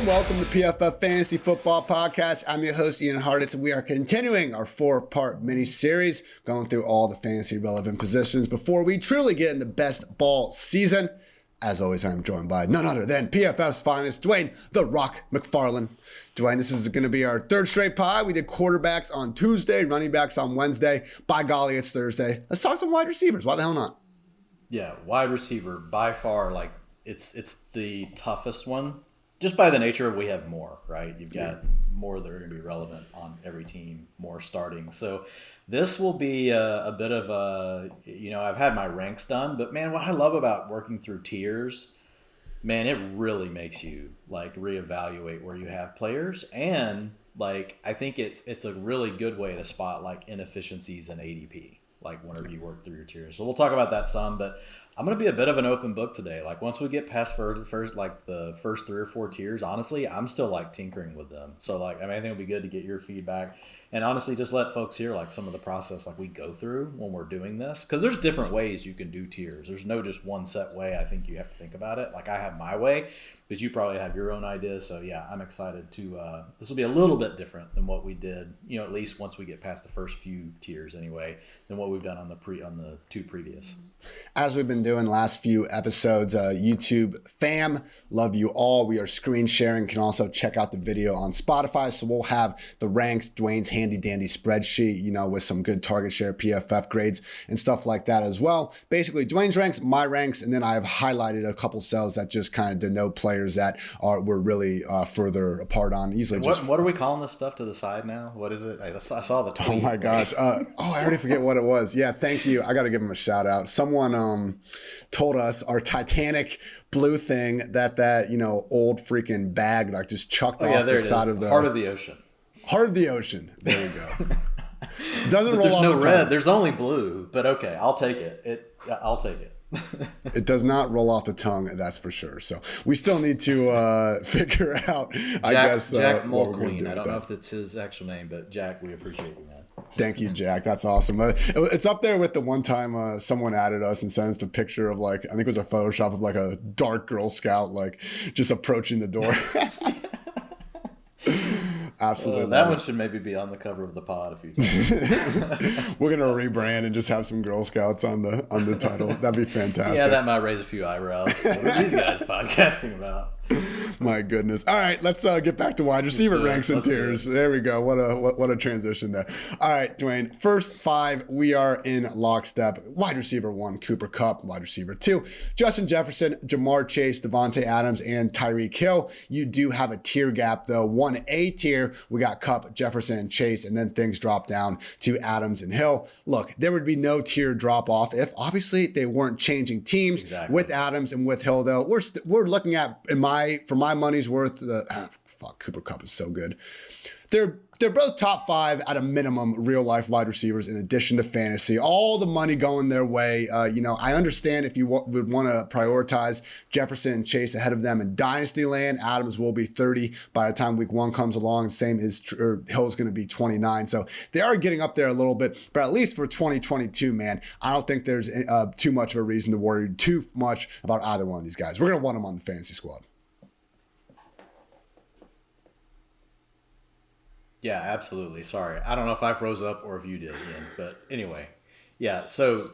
and welcome to PFF Fantasy Football Podcast. I'm your host, Ian Hartitz, and we are continuing our 4-part mini-series, going through all the fantasy-relevant positions before we truly get in the best ball season. As always, I'm joined by none other than PFF's finest, Dwain "The Rock" McFarland. Dwain, this is going to be our third straight pod. We did quarterbacks on Tuesday, running backs on Wednesday. By golly, it's Thursday. Let's talk some wide receivers. Why the hell not? Yeah, wide receiver, by far, like, it's the toughest one. Just by the nature of we have more, right? You've got more that are going to be relevant on every team, more starting. So this will be a bit of a, I've had my ranks done, but man, what I love about working through tiers, man, it really makes you like reevaluate where you have players. And like, I think it's a really good way to spot like inefficiencies in ADP, like whenever you work through your tiers. So we'll talk about that some, but I'm going to be a bit of an open book today. Like once we get past the first 3 or 4 tiers, honestly, I'm still like tinkering with them. So like, I think it'll be good to get your feedback and honestly, just let folks hear like some of the process like we go through when we're doing this. Cause there's different ways you can do tiers. There's no just one set way. I think you have to think about it. Like I have my way, but you probably have your own ideas. So yeah, I'm excited to, this will be a little bit different than what we did, at least once we get past the first few tiers anyway, than what we've done on the 2 previous. As we've been doing the last few episodes, YouTube fam, love you all. We are screen sharing. You can also check out the video on Spotify. So we'll have the ranks, Dwayne's handy dandy spreadsheet, with some good target share PFF grades and stuff like that as well. Basically, Dwayne's ranks, my ranks, and then I've highlighted a couple cells that just kind of denote players that we're really further apart on. Usually, what are we calling this stuff to the side now? What is it? I saw the tweet. Oh my gosh! I already forget what it was. Yeah, thank you. I got to give him a shout out. Someone told us our Titanic blue thing that old freaking bag like just chucked off the side of the heart of the ocean. Heart of the ocean. There we go. Doesn't roll there's off no the red. tongue. There's only blue. But okay, I'll take it. I'll take it. It does not roll off the tongue, that's for sure. So we still need to figure out. Jack Mulqueen. I don't know if that's his actual name, but Jack, we appreciate you, man. Thank you, Jack. That's awesome. It's up there with the one time someone added us and sent us a picture of I think it was a Photoshop of like a dark Girl Scout just approaching the door. Absolutely. That one should maybe be on the cover of the pod a few times. We're gonna rebrand and just have some Girl Scouts on the title. That'd be fantastic. Yeah, that might raise a few eyebrows. What are these guys podcasting about? My goodness. All right, let's get back to wide receiver ranks and tiers. There we go. What a transition there. All right, Dwayne. First 5, we are in lockstep. Wide receiver 1, Cooper Kupp. Wide receiver 2, Justin Jefferson, Jamar Chase, Devonte Adams, and Tyreek Hill. You do have a tier gap though. 1A tier, we got Kupp, Jefferson, and Chase, and then things drop down to Adams and Hill. Look, there would be no tier drop off if obviously they weren't changing teams. Exactly. With Adams and with Hill though. We're looking at for my money's worth, Cooper Kupp is so good. They're both top 5 at a minimum real life wide receivers in addition to fantasy. All the money going their way. I understand if you would want to prioritize Jefferson and Chase ahead of them in dynasty land. Adams will be 30 by the time week 1 comes along. Same is Hill's going to be 29. So they are getting up there a little bit, but at least for 2022, man, I don't think there's too much of a reason to worry too much about either one of these guys. We're going to want them on the fantasy squad. Yeah, absolutely. Sorry. I don't know if I froze up or if you did, Ian. But anyway, yeah, so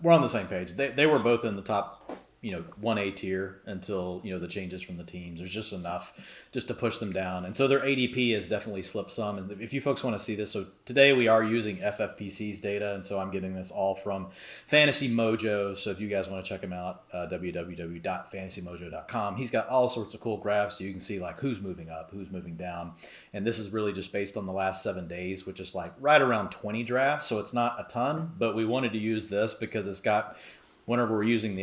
we're on the same page. They were both in the top, 1A tier until, the changes from the teams. There's just enough just to push them down. And so their ADP has definitely slipped some. And if you folks want to see this, so today we are using FFPC's data. And so I'm getting this all from Fantasy Mojo. So if you guys want to check him out, www.fantasymojo.com. He's got all sorts of cool graphs. So you can see like who's moving up, who's moving down. And this is really just based on the last 7 days, which is like right around 20 drafts. So it's not a ton, but we wanted to use this because it's got, whenever we're using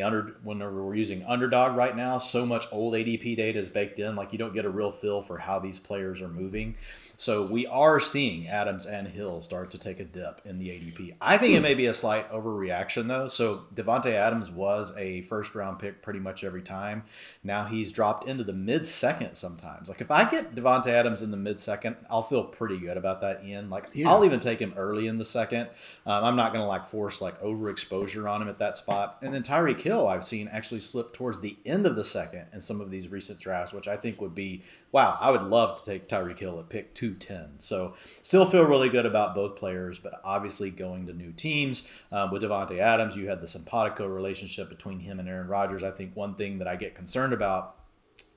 Underdog right now, so much old ADP data is baked in, like you don't get a real feel for how these players are moving. So we are seeing Adams and Hill start to take a dip in the ADP. I think it may be a slight overreaction, though. So Devonte Adams was a first-round pick pretty much every time. Now he's dropped into the mid-second sometimes. Like, if I get Devonte Adams in the mid-second, I'll feel pretty good about that, Ian. Like, I'll even take him early in the second. I'm not going to, force, overexposure on him at that spot. And then Tyreek Hill, I've seen actually slip towards the end of the second in some of these recent drafts, which I think would be, wow, I would love to take Tyreek Hill at pick 210. So still feel really good about both players, but obviously going to new teams. With Devonte Adams, you had the simpatico relationship between him and Aaron Rodgers. I think one thing that I get concerned about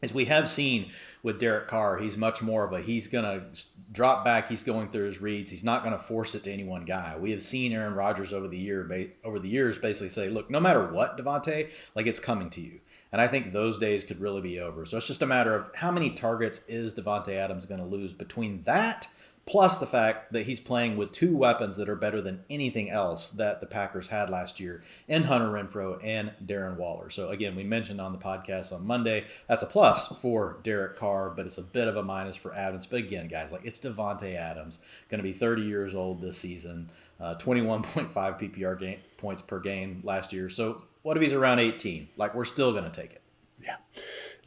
is we have seen with Derek Carr, he's much more of he's going to drop back, he's going through his reads, he's not going to force it to any one guy. We have seen Aaron Rodgers over the years basically say, look, no matter what, Devonte, it's coming to you. And I think those days could really be over. So it's just a matter of how many targets is Devonte Adams going to lose between that, plus the fact that he's playing with two weapons that are better than anything else that the Packers had last year in Hunter Renfro and Darren Waller. So again, we mentioned on the podcast on Monday, that's a plus for Derek Carr, but it's a bit of a minus for Adams. But again, guys, it's Devonte Adams, going to be 30 years old this season, 21.5 PPR points per game last year. So what if he's around 18? We're still going to take it. Yeah.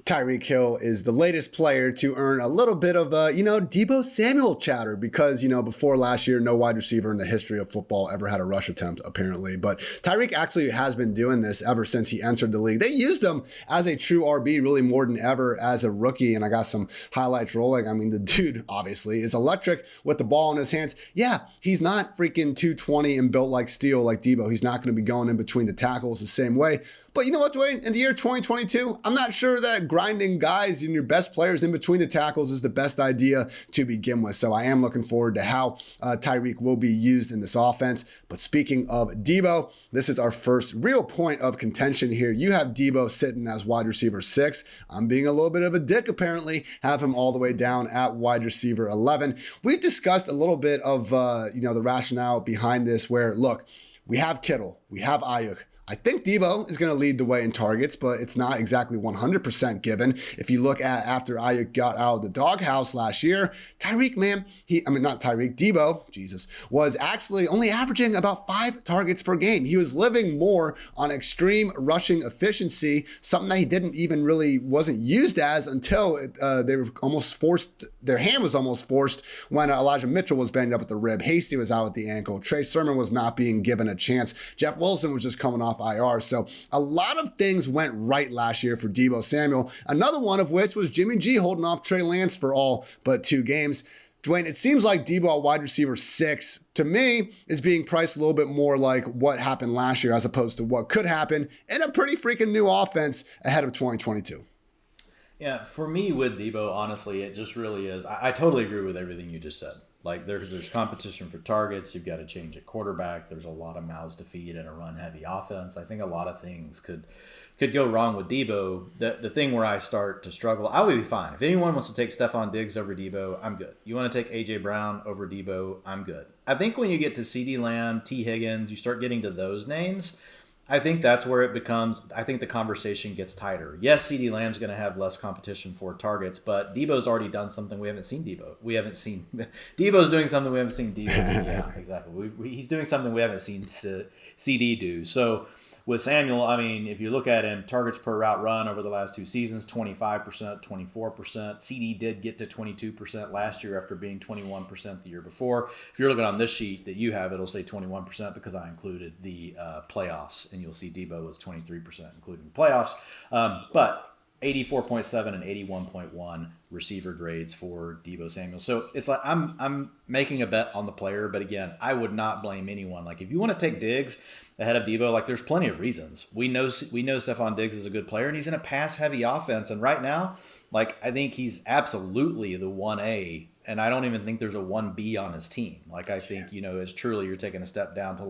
Tyreek Hill is the latest player to earn a little bit of, Deebo Samuel chatter because, before last year, no wide receiver in the history of football ever had a rush attempt, apparently. But Tyreek actually has been doing this ever since he entered the league. They used him as a true RB really more than ever as a rookie, and I got some highlights rolling. I mean, the dude, obviously, is electric with the ball in his hands. Yeah, he's not freaking 220 and built like steel like Deebo. He's not going to be going in between the tackles the same way. But you know what, Dwayne? In the year 2022, I'm not sure that grinding guys and your best players in between the tackles is the best idea to begin with. So I am looking forward to how Tyreek will be used in this offense. But speaking of Deebo, this is our first real point of contention here. You have Deebo sitting as wide receiver 6. I'm being a little bit of a dick, apparently. Have him all the way down at wide receiver 11. We've discussed a little bit of the rationale behind this where, look, we have Kittle, we have Ayuk. I think Deebo is going to lead the way in targets, but it's not exactly 100% given. If you look at after Ayuk got out of the doghouse last year, Deebo, was actually only averaging about 5 targets per game. He was living more on extreme rushing efficiency, something that he wasn't used as until they were almost forced. Their hand was almost forced when Elijah Mitchell was banged up at the rib. Hasty was out with the ankle. Trey Sermon was not being given a chance. Jeff Wilson was just coming off IR. So a lot of things went right last year for Deebo Samuel. Another one of which was Jimmy G holding off Trey Lance for all but 2 games. Dwayne, it seems like Deebo at wide receiver 6, to me, is being priced a little bit more like what happened last year as opposed to what could happen in a pretty freaking new offense ahead of 2022. Yeah, for me with Deebo, honestly, it just really is. I totally agree with everything you just said. There's competition for targets. You've got to change at quarterback. There's a lot of mouths to feed in a run-heavy offense. I think a lot of things could go wrong with Deebo. The thing where I start to struggle, I would be fine. If anyone wants to take Stefan Diggs over Deebo, I'm good. You want to take A.J. Brown over Deebo, I'm good. I think when you get to CeeDee Lamb, T. Higgins, you start getting to those names, I think that's where it becomes, I think the conversation gets tighter. Yes, CeeDee Lamb's going to have less competition for targets, but Deebo's already done something we haven't seen Deebo's doing something we haven't seen Deebo do. Yeah, exactly. He's doing something we haven't seen CD do. So with Samuel, I mean, if you look at him, targets per route run over the last 2 seasons, 25%, 24%. CD did get to 22% last year after being 21% the year before. If you're looking on this sheet that you have, it'll say 21% because I included the playoffs, and you'll see Deebo was 23% including playoffs. But 84.7 and 81.1 receiver grades for Deebo Samuel. So it's like I'm making a bet on the player, but again, I would not blame anyone. If you want to take Diggs ahead of Deebo, there's plenty of reasons. We know Stefan Diggs is a good player, and he's in a pass-heavy offense. And right now, I think he's absolutely the 1A, and I don't even think there's a 1B on his team. I think, it's truly you're taking a step down to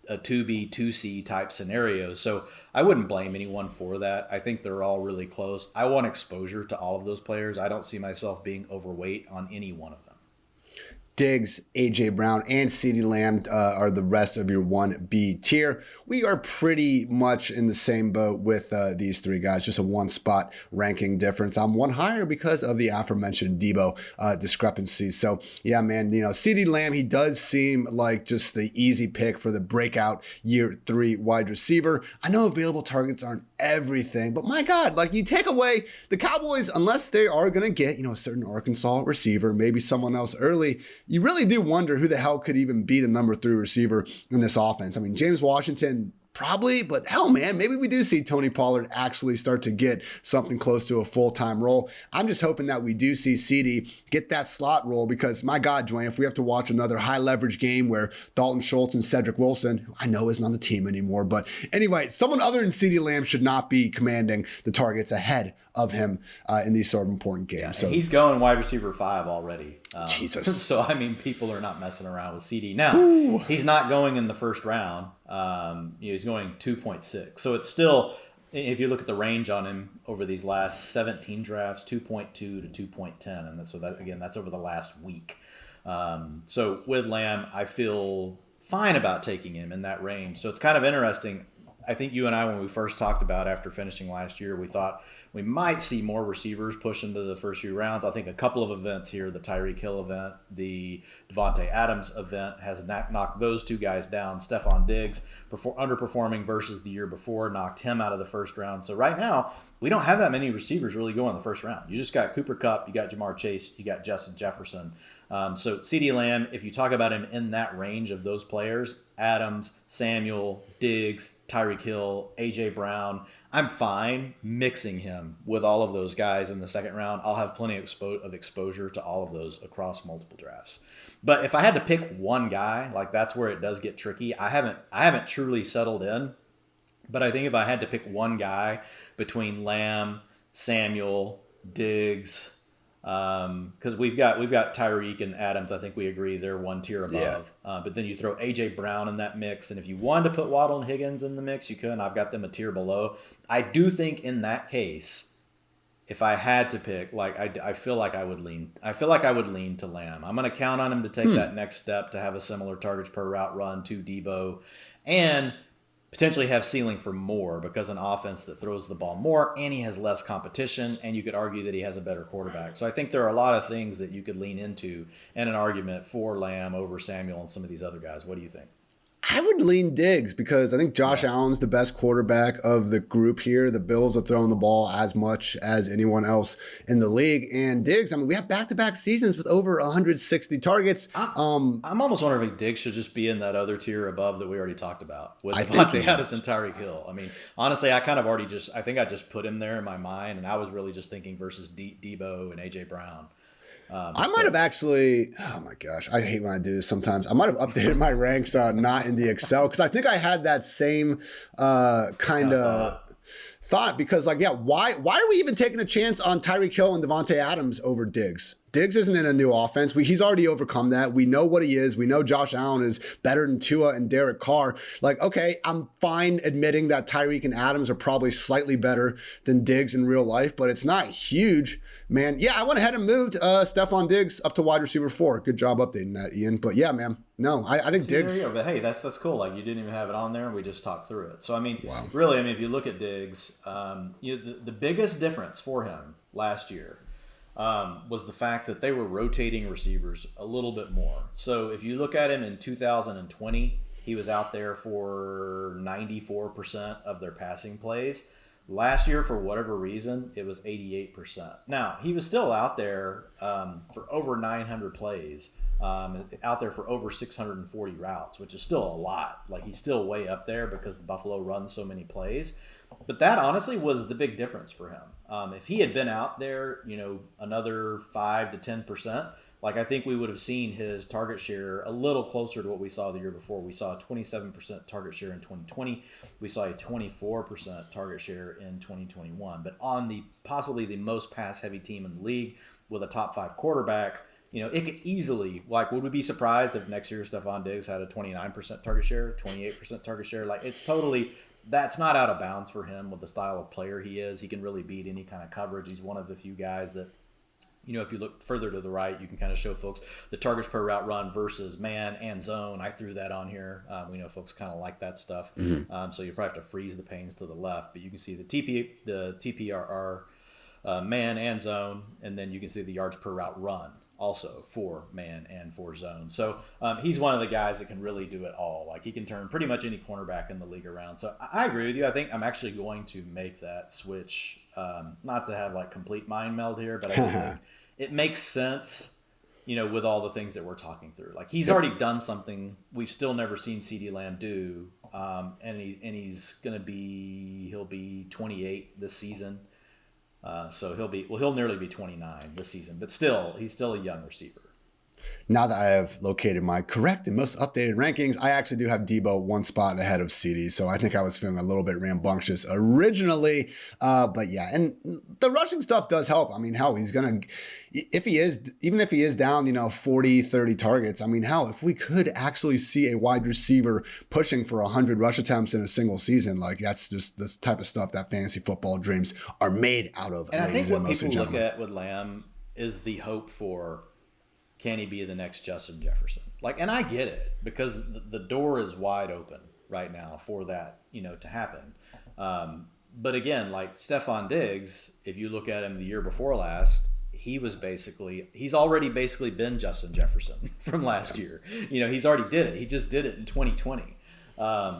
a 2B, 2C type scenario. So I wouldn't blame anyone for that. I think they're all really close. I want exposure to all of those players. I don't see myself being overweight on any one of them. Diggs, A.J. Brown, and CeeDee Lamb are the rest of your 1B tier. We are pretty much in the same boat with these three guys, just a one-spot ranking difference. I'm one higher because of the aforementioned Debo discrepancy. So, yeah, man, CeeDee Lamb, he does seem like just the easy pick for the breakout year 3 wide receiver. I know available targets aren't everything, but my God, like you take away the Cowboys, unless they are going to get, a certain Arkansas receiver, maybe someone else early, you really do wonder who the hell could even be the number 3 receiver in this offense. I mean, James Washington, probably, but hell, man, maybe we do see Tony Pollard actually start to get something close to a full-time role. I'm just hoping that we do see CeeDee get that slot role because, my God, Dwayne, if we have to watch another high-leverage game where Dalton Schultz and Cedric Wilson, who I know isn't on the team anymore, but anyway, someone other than CeeDee Lamb should not be commanding the targets ahead of him in these sort of important games. Yeah, so he's going wide receiver 5 already. Jesus. So, I mean, people are not messing around with CeeDee. Now, he's not going in the first round. He's going 2.6. So it's still, if you look at the range on him over these last 17 drafts, 2.2 to 2.10. And so that, again, that's over the last week. So with Lamb, I feel fine about taking him in that range. So it's kind of interesting. I think you and I, when we first talked about after finishing last year, we thought we might see more receivers push into the first few rounds. I think a couple of events here, the Tyreek Hill event, the Devonte Adams event, has knocked those two guys down. Stefan Diggs, underperforming versus the year before, knocked him out of the first round. So right now, we don't have that many receivers really go in the first round. You just got Cooper Kupp, you got Jamar Chase, you got Justin Jefferson. So CeeDee Lamb, if you talk about him in that range of those players, Adams, Samuel, Diggs, Tyreek Hill, A.J. Brown, I'm fine mixing him with all of those guys in the second round. I'll have plenty of exposure to all of those across multiple drafts. But if I had to pick one guy, like that's where it does get tricky. I haven't truly settled in. But I think if I had to pick one guy between Lamb, Samuel, Diggs, because we've got Tyreek and Adams. I think we agree they're one tier above. Yeah. But then you throw A.J. Brown in that mix, and if you wanted to put Waddle and Higgins in the mix, you could. And I've got them a tier below. I do think in that case, if I had to pick, like I feel like I would lean to Lamb. I'm going to count on him to take that next step to have a similar targets per route run to Debo, and potentially have ceiling for more because an offense that throws the ball more, and he has less competition, and you could argue that he has a better quarterback. So I think there are a lot of things that you could lean into and an argument for Lamb over Samuel and some of these other guys. What do you think? I would lean Diggs because I think Josh Allen's the best quarterback of the group here. The Bills are throwing the ball as much as anyone else in the league. And Diggs, I mean, we have back-to-back seasons with over 160 targets. I'm almost wondering if Diggs should just be in that other tier above that we already talked about with Devonte Adams and Tyreek Hill. I mean, honestly, I kind of already I think I just put him there in my mind, and I was really just thinking versus Debo and A.J. Brown. I might have actually, oh my gosh, I hate when I do this sometimes. I might have updated my ranks not in the Excel because I think I had that same kind of thought because why are we even taking a chance on Tyreek Hill and Devonte Adams over Diggs? Diggs isn't in a new offense. He's already overcome that. We know what he is. We know Josh Allen is better than Tua and Derek Carr. Like, okay, I'm fine admitting that Tyreek and Adams are probably slightly better than Diggs in real life, but it's not huge, man. Yeah, I went ahead and moved Stefan Diggs up to wide receiver 4. Good job updating that, Ian. But yeah, man, no, I think Diggs. There you go. But hey, that's cool. Like you didn't even have it on there, and we just talked through it. So I mean, really, if you look at Diggs, the biggest difference for him last year was the fact that they were rotating receivers a little bit more. So if you look at him in 2020, he was out there for 94% of their passing plays. Last year, for whatever reason, it was 88%. Now, he was still out there for over 900 plays, out there for over 640 routes, which is still a lot. Like, he's still way up there because the Buffalo runs so many plays. But that honestly was the big difference for him. If he had been out there, another 5 to 10%, like I think we would have seen his target share a little closer to what we saw the year before. We saw a 27% target share in 2020. We saw a 24% target share in 2021. But on the possibly the most pass-heavy team in the league with a top 5 quarterback, it could easily, like, would we be surprised if next year Stefan Diggs had a 29% target share, 28% target share? Like, it's totally... That's not out of bounds for him with the style of player he is. He can really beat any kind of coverage. He's one of the few guys that if you look further to the right, you can kind of show folks the targets per route run versus man and zone. I threw that on here. We know folks kind of like that stuff. So you probably have to freeze the panes to the left, but you can see the TPRR, man and zone, and then you can see the yards per route run also for man and for zone. So he's one of the guys that can really do it all. Like, he can turn pretty much any cornerback in the league around. So I agree with you. I think I'm actually going to make that switch, not to have like complete mind meld here, but I think it makes sense, with all the things that we're talking through. Like, he's already done something we've still never seen CeeDee Lamb do, and he'll be 28 this season. So he'll nearly be 29 this season, but he's still a young receiver. Now that I have located my correct and most updated rankings, I actually do have Debo one spot ahead of CD. So I think I was feeling a little bit rambunctious originally. But yeah, and the rushing stuff does help. I mean, hell, he's going to, even if he is down, 40, 30 targets, I mean, hell, if we could actually see a wide receiver pushing for 100 rush attempts in a single season, like, that's just this type of stuff that fantasy football dreams are made out of. And I think what people look at with Lamb is the hope for, can he be the next Justin Jefferson? Like, and I get it, because the door is wide open right now for that, to happen. But again, like Stefan Diggs, if you look at him the year before last, he's already basically been Justin Jefferson from last year. He's already did it. He just did it in 2020.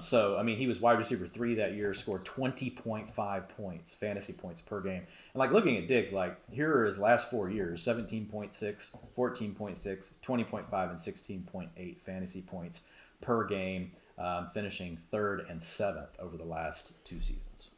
So, I mean, he was wide receiver 3 that year, scored 20.5 points, fantasy points per game. And like, looking at Diggs, like, here are his last 4 years: 17.6, 14.6, 20.5, and 16.8 fantasy points per game, finishing 3rd and 7th over the last 2 seasons.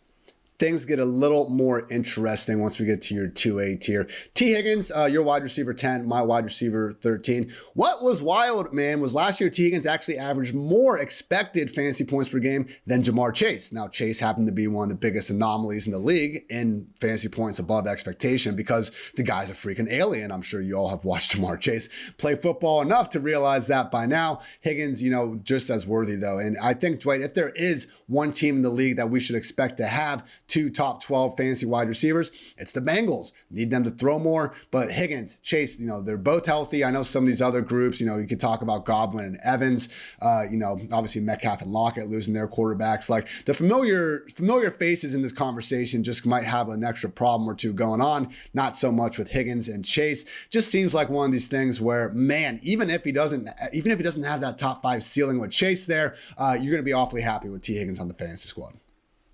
Things get a little more interesting once we get to your 2A tier. T. Higgins, your wide receiver 10, my wide receiver 13. What was wild, man, was last year T. Higgins actually averaged more expected fantasy points per game than Jamar Chase. Now, Chase happened to be one of the biggest anomalies in the league in fantasy points above expectation, because the guy's a freaking alien. I'm sure you all have watched Jamar Chase play football enough to realize that by now. Higgins, just as worthy, though. And I think, Dwight, if there is one team in the league that we should expect to have 2 top 12 fantasy wide receivers, it's the Bengals. Need them to throw more, but Higgins, Chase, they're both healthy. I know some of these other groups, you could talk about Godwin and Evans, obviously Metcalf and Lockett losing their quarterbacks. Like, the familiar faces in this conversation just might have an extra problem or two going on. Not so much with Higgins and Chase. Just seems like one of these things where, man, even if he doesn't have that top 5 ceiling with Chase there, you're going to be awfully happy with T. Higgins on the fantasy squad.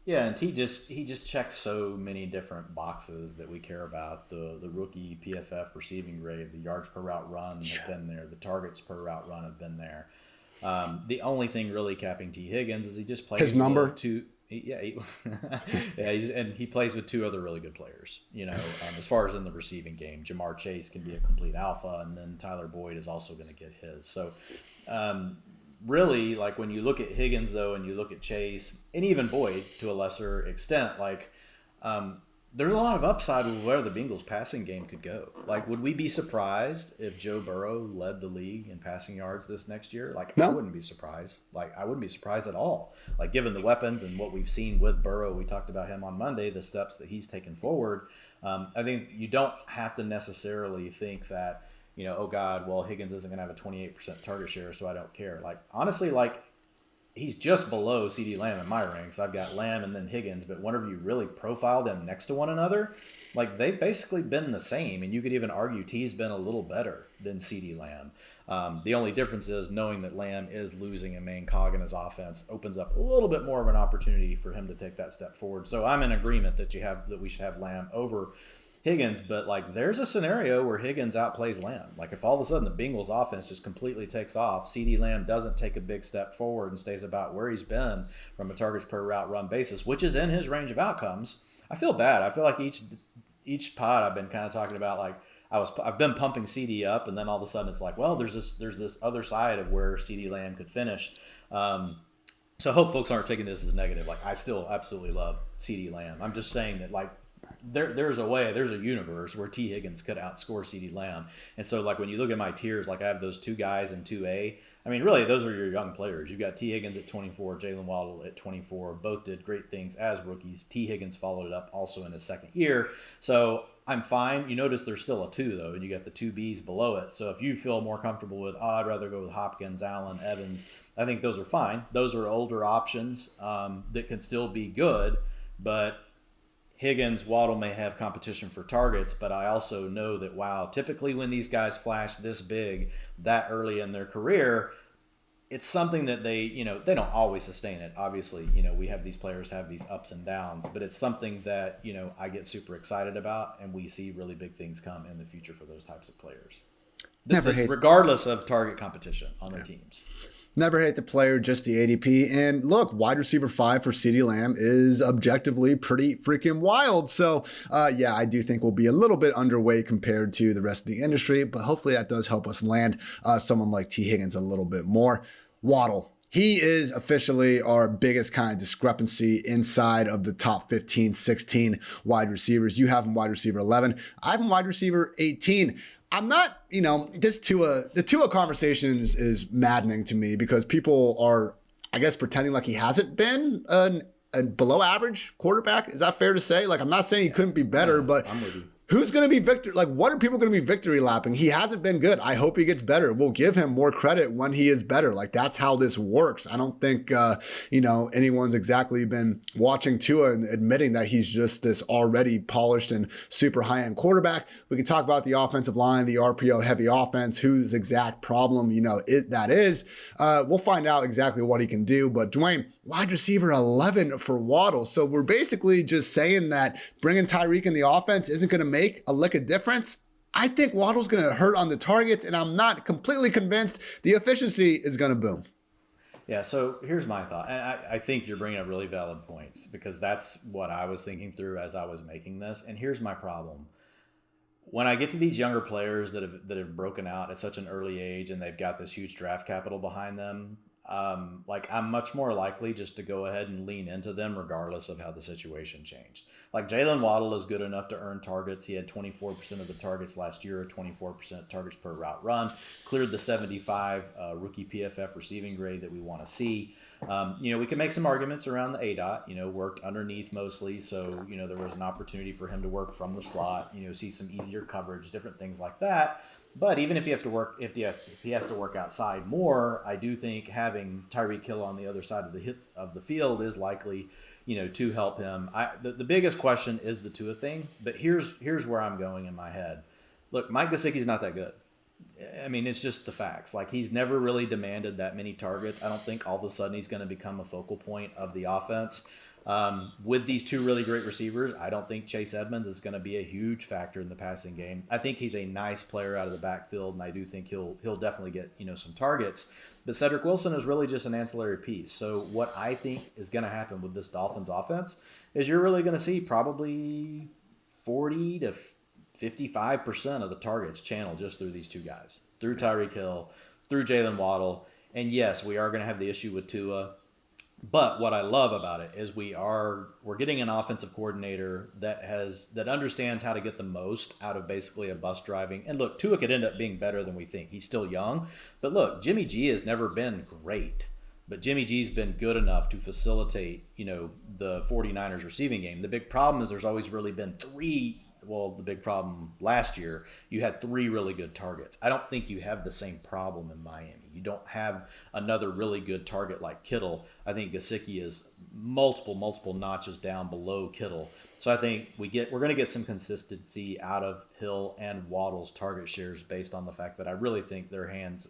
Yeah, and he just checks so many different boxes that we care about. The rookie PFF receiving grade, the yards per route run have been there, the targets per route run have been there. The only thing really capping T. Higgins is he just plays his number. And he plays with 2 other really good players. As far as in the receiving game, Jamar Chase can be a complete alpha, and then Tyler Boyd is also going to get his. So. Really, like, when you look at Higgins, though, and you look at Chase, and even Boyd to a lesser extent, like, there's a lot of upside with where the Bengals passing game could go. Like, would we be surprised if Joe Burrow led the league in passing yards this next year? Like, no. I wouldn't be surprised. Like, I wouldn't be surprised at all. Like, given the weapons and what we've seen with Burrow, we talked about him on Monday, the steps that he's taken forward. I think you don't have to necessarily think that, oh God, well, Higgins isn't going to have a 28% target share, so I don't care. Like, honestly, like, he's just below CeeDee Lamb in my ranks. I've got Lamb and then Higgins, but whenever you really profile them next to one another, like, they've basically been the same, and you could even argue T's been a little better than CeeDee Lamb. The only difference is knowing that Lamb is losing a main cog in his offense opens up a little bit more of an opportunity for him to take that step forward. So I'm in agreement that we should have Lamb over Higgins, but like, there's a scenario where Higgins outplays Lamb. Like, if all of a sudden the Bengals offense just completely takes off, CeeDee Lamb doesn't take a big step forward and stays about where he's been from a targets per route run basis, which is in his range of outcomes, I feel bad. I feel like each pod I've been kind of talking about, like, I've been pumping CD up, and then all of a sudden it's like, well, there's this other side of where CeeDee Lamb could finish. So I hope folks aren't taking this as negative. Like, I still absolutely love CeeDee Lamb. I'm just saying that, like, there's a universe where T. Higgins could outscore CeeDee Lamb. And so, like, when you look at my tiers, like, I have those 2 guys in 2A. I mean, really, those are your young players. You've got T. Higgins at 24, Jalen Waddle at 24. Both did great things as rookies. T. Higgins followed it up also in his second year. So I'm fine. You notice there's still a 2, though, and you got the 2 Bs below it. So if you feel more comfortable with, I'd rather go with Hopkins, Allen, Evans, I think those are fine. Those are older options that can still be good, but Higgins, Waddle may have competition for targets, but I also know that, wow, typically when these guys flash this big that early in their career, it's something that they don't always sustain it. Obviously, we have these players have these ups and downs, but it's something that, I get super excited about, and we see really big things come in the future for those types of players. Regardless of target competition on their teams. Never hate the player, just the ADP. And look, wide receiver 5 for CeeDee Lamb is objectively pretty freaking wild. So, I do think we'll be a little bit underweight compared to the rest of the industry, but hopefully that does help us land someone like T. Higgins a little bit more. Waddle. He is officially our biggest kind of discrepancy inside of the top 15, 16 wide receivers. You have him wide receiver 11. I have him wide receiver 18. I'm not, the Tua conversation is maddening to me because people are, I guess, pretending like he hasn't been a below average quarterback. Is that fair to say? Like, I'm not saying he couldn't be better, but I'm with you. Who's going to be victor? Like, what are people going to be victory lapping? He hasn't been good. I hope he gets better. We'll give him more credit when he is better. Like, that's how this works. I don't think, anyone's exactly been watching Tua and admitting that he's just this already polished and super high-end quarterback. We can talk about the offensive line, the RPO-heavy offense, whose exact problem, that is. We'll find out exactly what he can do. But Dwain, wide receiver 11 for Waddle. So we're basically just saying that bringing Tyreek in the offense isn't going to make a lick of difference. I think Waddle's going to hurt on the targets, and I'm not completely convinced the efficiency is going to boom. Yeah, so here's my thought. And I think you're bringing up really valid points because that's what I was thinking through as I was making this. And here's my problem. When I get to these younger players that have broken out at such an early age and they've got this huge draft capital behind them, I'm much more likely just to go ahead and lean into them regardless of how the situation changed. Like Jalen Waddle is good enough to earn targets. He had 24% of the targets last year, 24% targets per route run, cleared the 75 rookie PFF receiving grade that we want to see. We can make some arguments around the ADOT, worked underneath mostly. So, there was an opportunity for him to work from the slot, see some easier coverage, different things like that. But even if he has to work outside more, I do think having Tyreek Hill on the other side of the field is likely, to help him. The biggest question is the Tua thing, but here's where I'm going in my head. Look, Mike Gesicki's not that good. I mean, it's just the facts. Like, he's never really demanded that many targets. I don't think all of a sudden he's going to become a focal point of the offense. With these two really great receivers, I don't think Chase Edmonds is going to be a huge factor in the passing game. I think he's a nice player out of the backfield, and I do think he'll definitely get some targets. But Cedric Wilson is really just an ancillary piece. So what I think is going to happen with this Dolphins offense is you're really going to see probably 40 to 55% of the targets channeled just through these two guys, through Tyreek Hill, through Jalen Waddle. And yes, we are going to have the issue with Tua. But what I love about it is we're getting an offensive coordinator that understands how to get the most out of basically a bus driving. And look, Tua could end up being better than we think. He's still young. But look, Jimmy G has never been great. But Jimmy G's been good enough to facilitate, the 49ers receiving game. The big problem is there's always really been the big problem last year, you had 3 really good targets. I don't think you have the same problem in Miami. You don't have another really good target like Kittle. I think Gesicki is multiple notches down below Kittle. So I think we're going to get some consistency out of Hill and Waddle's target shares based on the fact that I really think their hands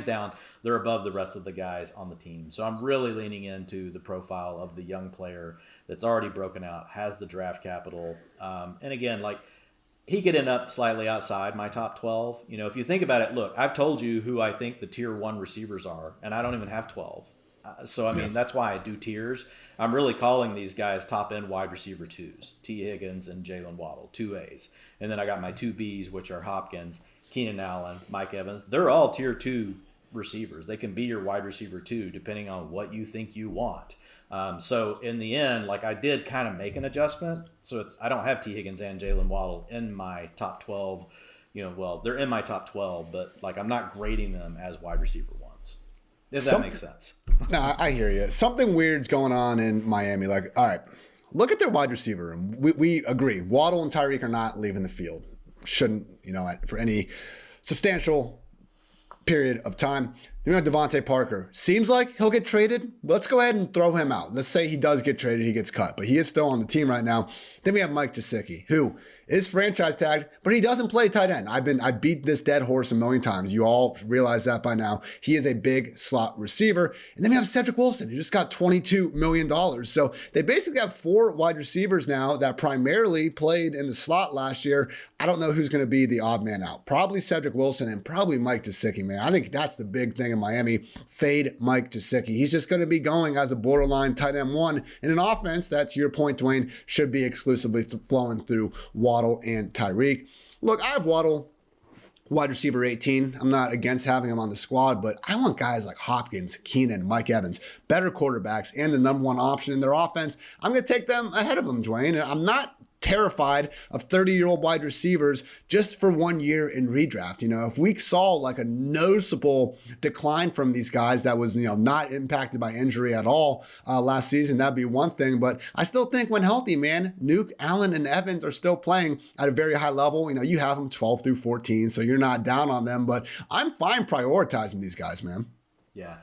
down, they're above the rest of the guys on the team. So I'm really leaning into the profile of the young player that's already broken out, has the draft capital. And again, he could end up slightly outside my top 12. If you think about it, look, I've told you who I think the tier 1 receivers are, and I don't even have 12. That's why I do tiers. I'm really calling these guys top end wide receiver 2s, T. Higgins and Jalen Waddle, 2As. And then I got my 2Bs, which are Hopkins, Keenan Allen, Mike Evans. They're all tier 2 receivers. They can be your wide receiver 2 depending on what you think you want. So in the end, I did kind of make an adjustment. So I don't have T. Higgins and Jalen Waddle in my top 12. They're in my top 12, but I'm not grading them as wide receiver 1s. If that makes sense. No, I hear you. Something weird's going on in Miami. Like, all right, look at their wide receiver room. We agree. Waddle and Tyreek are not leaving the field. Shouldn't, for any substantial period of time. Then we have Devante Parker. Seems like he'll get traded. Let's go ahead and throw him out. Let's say he does get traded, he gets cut, but he is still on the team right now. Then we have Mike Tysicki, who is franchise tagged, but he doesn't play tight end. I beat this dead horse a million times. You all realize that by now. He is a big slot receiver. And then we have Cedric Wilson, who just got $22 million. So they basically have 4 wide receivers now that primarily played in the slot last year. I don't know who's going to be the odd man out. Probably Cedric Wilson and probably Mike Tysicki, man. I think that's the big thing in Miami. Fade Mike Tysicki. He's just going to be going as a borderline tight end 1 in an offense that, to your point, Dwayne, should be exclusively flowing through Waddle and Tyreek. Look, I have Waddle, wide receiver 18. I'm not against having him on the squad, but I want guys like Hopkins, Keenan, Mike Evans, better quarterbacks, and the number 1 option in their offense. I'm going to take them ahead of them, Dwayne. And I'm not terrified of 30-year-old wide receivers just for 1 year in redraft. If we saw like a noticeable decline from these guys that was, not impacted by injury at all last season, that'd be one thing. But I still think when healthy, man, Nuke, Allen, and Evans are still playing at a very high level. You have them 12 through 14, so you're not down on them. But I'm fine prioritizing these guys, man. Yeah.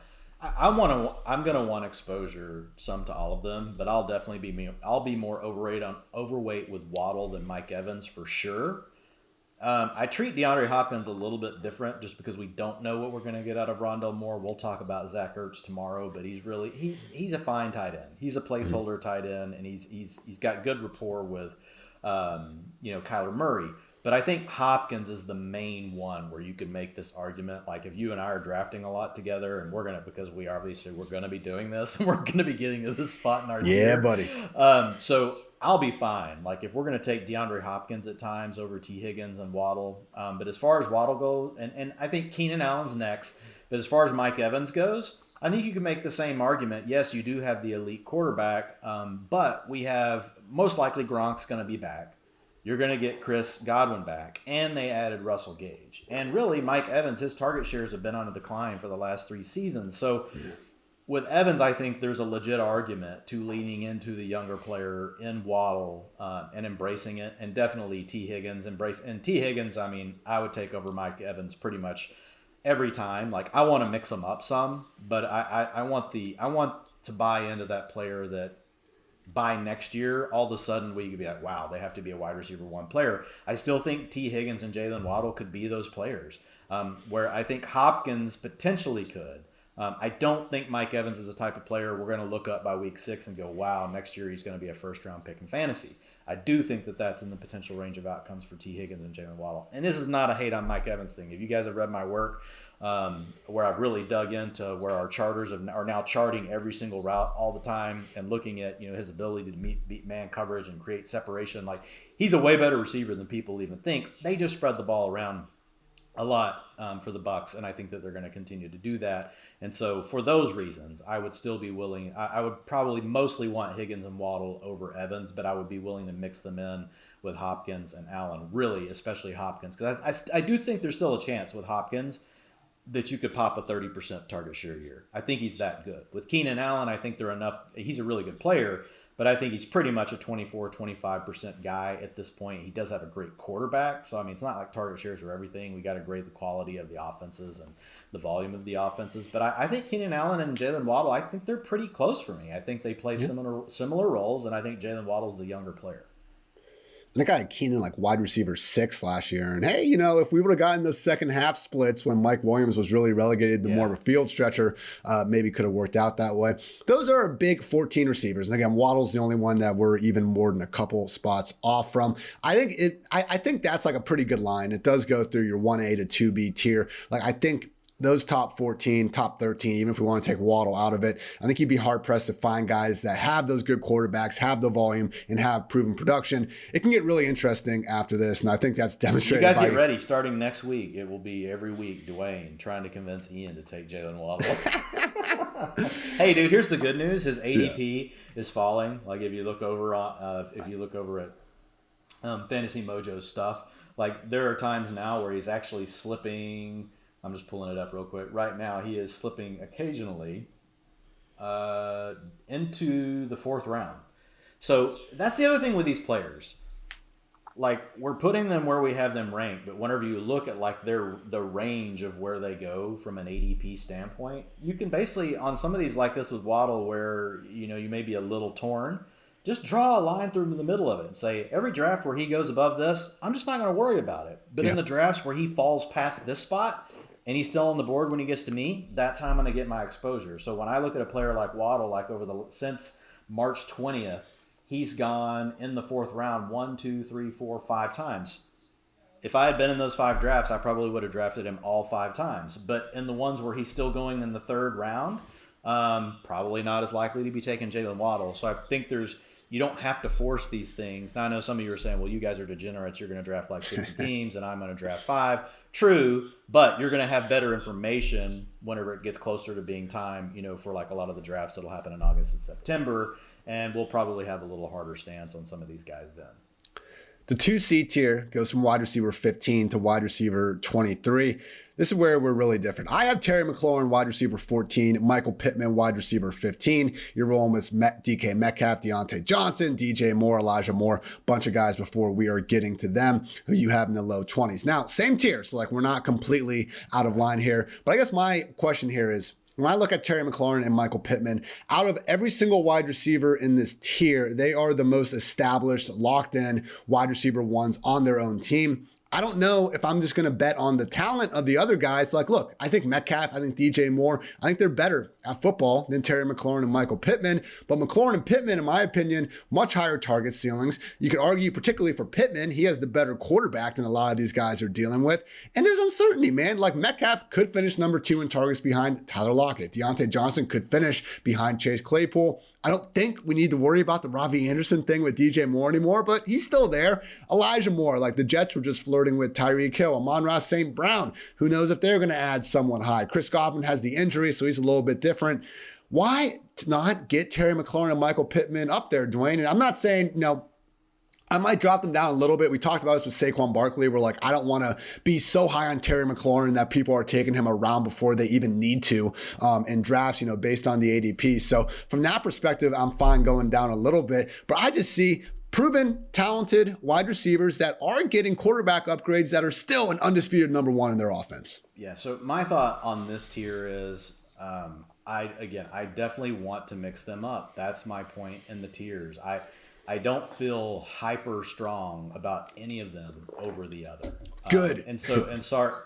I'm gonna want exposure some to all of them, but I'll definitely be more overweight with Waddle than Mike Evans for sure. I treat DeAndre Hopkins a little bit different just because we don't know what we're gonna get out of Rondale Moore. We'll talk about Zach Ertz tomorrow, but he's a fine tight end. He's a placeholder tight end, and he's got good rapport with Kyler Murray. But I think Hopkins is the main one where you could make this argument. Like if you and I are drafting a lot together, and we're gonna be doing this, and we're gonna be getting to this spot in our tier. Yeah, buddy. So I'll be fine. Like if we're gonna take DeAndre Hopkins at times over T. Higgins and Waddle, but as far as Waddle goes, and I think Keenan Allen's next. But as far as Mike Evans goes, I think you can make the same argument. Yes, you do have the elite quarterback, but we have most likely Gronk's gonna be back. You're going to get Chris Godwin back, and they added Russell Gage. And really, Mike Evans, his target shares have been on a decline for the last 3 seasons. So with Evans, I think there's a legit argument to leaning into the younger player in Waddle and embracing it, and definitely T. Higgins. And T. Higgins, I would take over Mike Evans pretty much every time. Like, I want to mix them up some, but I want to buy into that player that by next year, all of a sudden we could be like, wow, they have to be a wide receiver 1 player. I still think T. Higgins and Jalen Waddle could be those players, where I think Hopkins potentially could. I don't think Mike Evans is the type of player we're going to look up by week 6 and go, wow, next year he's going to be a first-round pick in fantasy. I do think that that's in the potential range of outcomes for T. Higgins and Jalen Waddle. And this is not a hate on Mike Evans thing. If you guys have read my work, where I've really dug into where our charters are now charting every single route all the time and looking at his ability to beat man coverage and create separation. Like, he's a way better receiver than people even think. They just spread the ball around a lot for the Bucs, and I think that they're going to continue to do that. And so for those reasons, I would still be willing. I would probably mostly want Higgins and Waddle over Evans, but I would be willing to mix them in with Hopkins and Allen, really, especially Hopkins, because I do think there's still a chance with Hopkins that you could pop a 30% target share year. I think he's that good. With Keenan Allen, I think they're enough. He's a really good player, but I think he's pretty much a 24-25% guy at this point. He does have a great quarterback. So, it's not like target shares are everything. We got to grade the quality of the offenses and the volume of the offenses. But I think Keenan Allen and Jalen Waddle, I think they're pretty close for me. I think they play similar roles, and I think Jalen Waddle's the younger player. I think I had Keenan like wide receiver 6 last year. And hey, if we would have gotten those second half splits when Mike Williams was really relegated to more of a field stretcher, maybe could have worked out that way. Those are big 14 receivers. And again, Waddle's the only one that we're even more than a couple spots off from. I think that's like a pretty good line. It does go through your 1A to 2B tier. Like, I think those top 14, top 13, even if we want to take Waddle out of it, I think you'd be hard-pressed to find guys that have those good quarterbacks, have the volume, and have proven production. It can get really interesting after this, and I think that's demonstrated. You guys get ready. Starting next week, it will be every week Dwayne trying to convince Ian to take Jalen Waddle. Hey, dude, here's the good news. His ADP is falling. Like, if you look over at Fantasy Mojo's stuff, like, there are times now where he's actually slipping I'm just pulling it up real quick. Right now, he is slipping occasionally into the 4th round. So that's the other thing with these players. Like, we're putting them where we have them ranked, but whenever you look at like the range of where they go from an ADP standpoint, you can basically, on some of these like this with Waddle, where you may be a little torn, just draw a line through the middle of it and say, every draft where he goes above this, I'm just not going to worry about it. But in the drafts where he falls past this spot and he's still on the board when he gets to me, that's how I'm going to get my exposure. So when I look at a player like Waddle, like since March 20th, he's gone in the 4th round 1, 2, 3, 4, 5 times. If I had been in those 5 drafts, I probably would have drafted him all 5 times. But in the ones where he's still going in the 3rd round, probably not as likely to be taking Jalen Waddle. So I think you don't have to force these things. Now, I know some of you are saying, well, you guys are degenerates. You're going to draft like 50 teams, and I'm going to draft 5. True, but you're going to have better information whenever it gets closer to being time, for like a lot of the drafts that'll happen in August and September. And we'll probably have a little harder stance on some of these guys then. The 2C tier goes from wide receiver 15 to wide receiver 23. This is where we're really different. I have Terry McLaurin, wide receiver 14, Michael Pittman, wide receiver 15. You're rolling with DK Metcalf, Deontay Johnson, DJ Moore, Elijah Moore, bunch of guys before we are getting to them who you have in the low 20s. Now, same tier, so like we're not completely out of line here. But I guess my question here is, when I look at Terry McLaurin and Michael Pittman, out of every single wide receiver in this tier, they are the most established, locked-in wide receiver ones on their own team. I don't know if I'm just going to bet on the talent of the other guys. Like, look, I think Metcalf, I think DJ Moore, I think they're better at football than Terry McLaurin and Michael Pittman. But McLaurin and Pittman, in my opinion, much higher target ceilings. You could argue, particularly for Pittman, he has the better quarterback than a lot of these guys are dealing with. And there's uncertainty, man. Like, Metcalf could finish number 2 in targets behind Tyler Lockett. Deontay Johnson could finish behind Chase Claypool. I don't think we need to worry about the Robbie Anderson thing with DJ Moore anymore, but he's still there. Elijah Moore, like the Jets were just flirting with Tyreek Hill. Amon-Ra St. Brown, who knows if they're going to add someone high. Chris Godwin has the injury, so he's a little bit different. Why not get Terry McLaurin and Michael Pittman up there, Dwayne? And I'm not saying, I might drop them down a little bit. We talked about this with Saquon Barkley. We're like, I don't want to be so high on Terry McLaurin that people are taking him around before they even need to in drafts, based on the ADP. So from that perspective, I'm fine going down a little bit. But I just see proven, talented wide receivers that are getting quarterback upgrades that are still an undisputed number 1 in their offense. Yeah, so my thought on this tier is I definitely want to mix them up. That's my point in the tiers. I don't feel hyper strong about any of them over the other. Good. And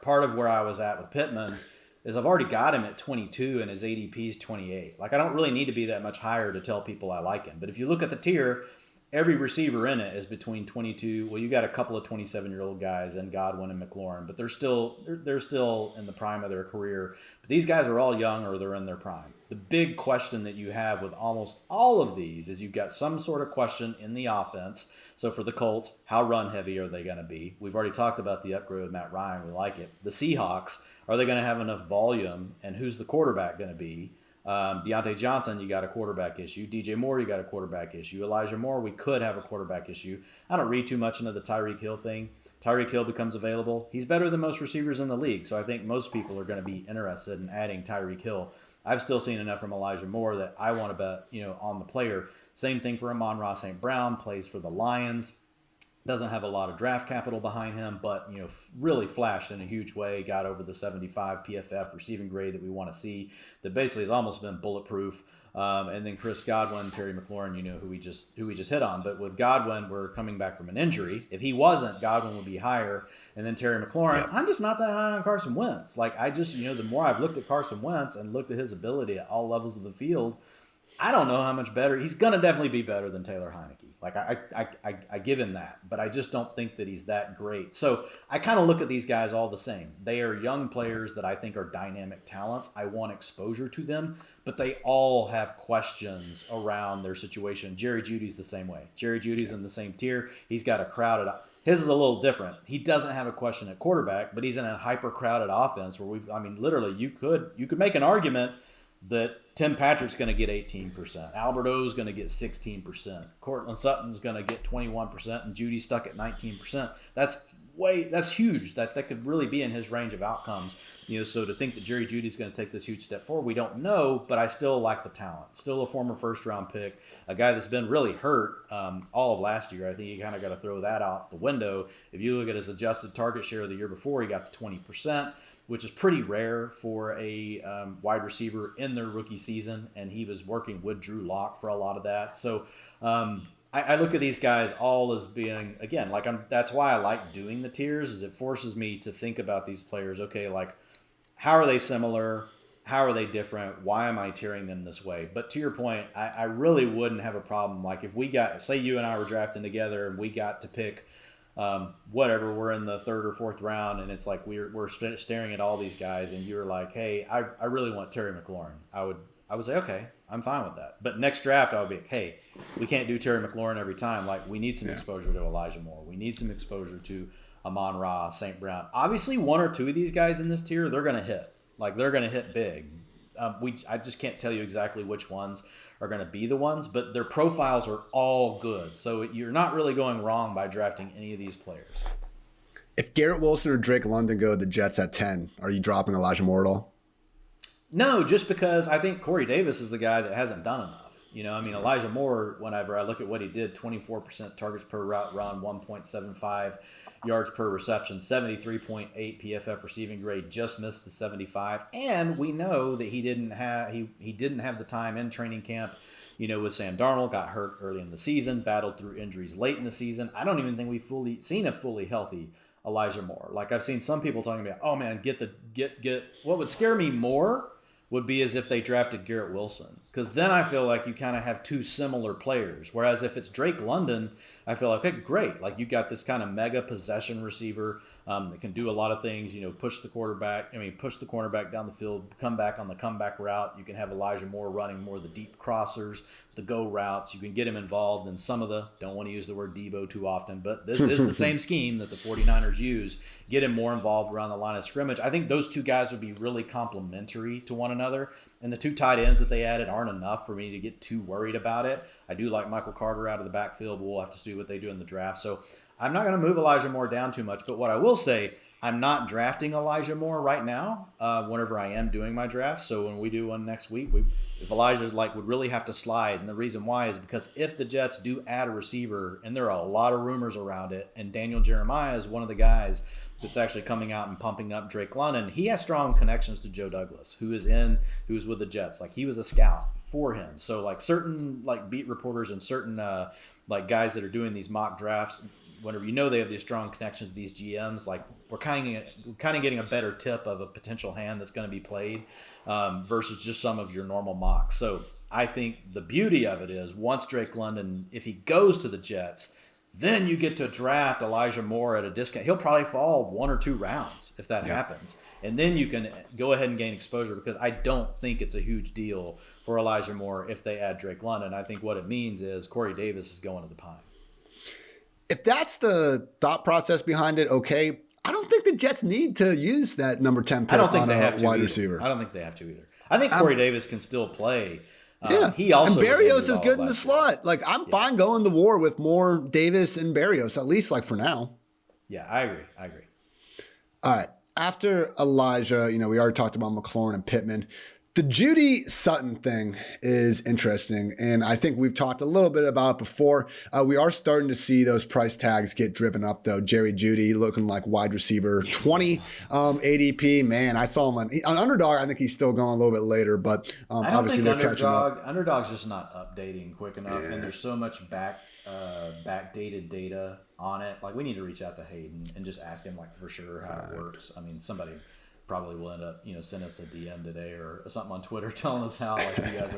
part of where I was at with Pittman is I've already got him at 22 and his ADP is 28. Like, I don't really need to be that much higher to tell people I like him. But if you look at the tier, every receiver in it is between 22. Well, you got a couple of 27-year-old guys and Godwin and McLaurin, but they're still in the prime of their career. But these guys are all young or they're in their prime. The big question that you have with almost all of these is you've got some sort of question in the offense. So for the Colts, how run heavy are they going to be? We've already talked about the upgrade with Matt Ryan. We like it. The Seahawks, are they going to have enough volume? And who's the quarterback going to be? Deontay Johnson, you got a quarterback issue. DJ Moore, you got a quarterback issue. Elijah Moore, we could have a quarterback issue. I don't read too much into the Tyreek Hill thing. Tyreek Hill becomes available. He's better than most receivers in the league, so I think most people are going to be interested in adding Tyreek Hill. I've still seen enough from Elijah Moore that I want to bet, on the player. Same thing for Amon-Ra St. Brown, plays for the Lions. Doesn't have a lot of draft capital behind him, but really flashed in a huge way. Got over the 75 PFF receiving grade that we want to see. That basically has almost been bulletproof. And then Chris Godwin, Terry McLaurin, who we just hit on. But with Godwin, we're coming back from an injury. If he wasn't, Godwin would be higher. And then Terry McLaurin, I'm just not that high on Carson Wentz. Like, I just, the more I've looked at Carson Wentz and looked at his ability at all levels of the field, I don't know how much better. He's going to definitely be better than Taylor Heineke. Like, I give him that, but I just don't think that he's that great. So I kind of look at these guys all the same. They are young players that I think are dynamic talents. I want exposure to them, but they all have questions around their situation. Jerry Jeudy's the same way. Jerry Jeudy's in the same tier. He's got a crowded. His is a little different. He doesn't have a question at quarterback, but he's in a hyper crowded offense where literally you could make an argument that Tim Patrick's going to get 18%. Albert O's going to get 16%. Cortland Sutton's going to get 21%, and Judy's stuck at 19%. That's that's huge. That could really be in his range of outcomes. So to think that Jerry Jeudy's going to take this huge step forward, we don't know, but I still like the talent. Still a former first-round pick, a guy that's been really hurt all of last year. I think you kind of got to throw that out the window. If you look at his adjusted target share of the year before, he got to 20%, which is pretty rare for a wide receiver in their rookie season, and he was working with Drew Lock for a lot of that. So I look at these guys all as being, again, that's why I like doing the tiers, is it forces me to think about these players. Okay, like, how are they similar? How are they different? Why am I tiering them this way? But to your point, I really wouldn't have a problem. Like, if we got, say you and I were drafting together and we got to pick whatever, we're in the 3rd or 4th round, and it's like we're staring at all these guys, and you're like, hey, I really want Terry McLaurin. I would say, okay, I'm fine with that. But next draft, I would be like, hey, we can't do Terry McLaurin every time. Like, we need some exposure to Elijah Moore. We need some exposure to Amon-Ra, St. Brown. Obviously, 1 or 2 of these guys in this tier, they're going to hit. Like, they're going to hit big. I just can't tell you exactly which ones are going to be the ones, but their profiles are all good. So you're not really going wrong by drafting any of these players. If Garrett Wilson or Drake London go to the Jets at 10, are you dropping Elijah Moore at all? No, just because I think Corey Davis is the guy that hasn't done enough. Elijah Moore, whenever I look at what he did, 24% targets per route run, 1.75 yards per reception, 73.8 PFF receiving grade, just missed the 75. And we know that he didn't have the time in training camp, with Sam Darnold, got hurt early in the season, battled through injuries late in the season. I don't even think we've seen a fully healthy Elijah Moore. Like, I've seen some people talking about, oh man, get what would scare me more would be as if they drafted Garrett Wilson, because then I feel like you kind of have 2 similar players. Whereas if it's Drake London, I feel like, okay, great. Like, you got this kind of mega possession receiver that can do a lot of things, push the cornerback down the field, come back on the comeback route. You can have Elijah Moore running more of the deep crossers, the go routes. You can get him involved in some of the, don't want to use the word Debo too often, but this is the same scheme that the 49ers use. Get him more involved around the line of scrimmage. I think those 2 guys would be really complementary to one another. And the 2 tight ends that they added aren't enough for me to get too worried about it. I do like Michael Carter out of the backfield. We'll have to see what they do in the draft. So I'm not going to move Elijah Moore down too much. But what I will say, I'm not drafting Elijah Moore right now whenever I am doing my draft. So when we do one next week, if Elijah's would really have to slide. And the reason why is because if the Jets do add a receiver, and there are a lot of rumors around it, and Daniel Jeremiah is one of the guys that's actually coming out and pumping up Drake London, he has strong connections to Joe Douglas, who is with the Jets. Like, he was a scout for him. So certain beat reporters and certain guys that are doing these mock drafts, whenever they have these strong connections to these GMs, we're kind of getting a better tip of a potential hand that's going to be played versus just some of your normal mocks. So I think the beauty of it is, once Drake London, if he goes to the Jets, then you get to draft Elijah Moore at a discount. He'll probably fall 1 or 2 rounds if that happens. And then you can go ahead and gain exposure, because I don't think it's a huge deal for Elijah Moore if they add Drake London. I think what it means is Corey Davis is going to the Pine. If that's the thought process behind it, okay. I don't think the Jets need to use that number 10 pick on a wide receiver. I don't think they have to either. I think Corey Davis can still play. He also, and Berrios is good in the slot. I'm fine going to war with more Davis and Berrios, at least for now. Yeah, I agree. All right. After Elijah, we already talked about McLaurin and Pittman. The Judy Sutton thing is interesting, and I think we've talked a little bit about it before. We are starting to see those price tags get driven up, though. Jerry Judy looking like wide receiver 20 ADP. Man, I saw him on Underdog. I think he's still going a little bit later, but obviously they're catching up. Underdog's just not updating quick enough, and there's so much backdated data on it. We need to reach out to Hayden and just ask him for sure how it works. I mean, somebody probably will end up, send us a DM today or something on Twitter telling us how you guys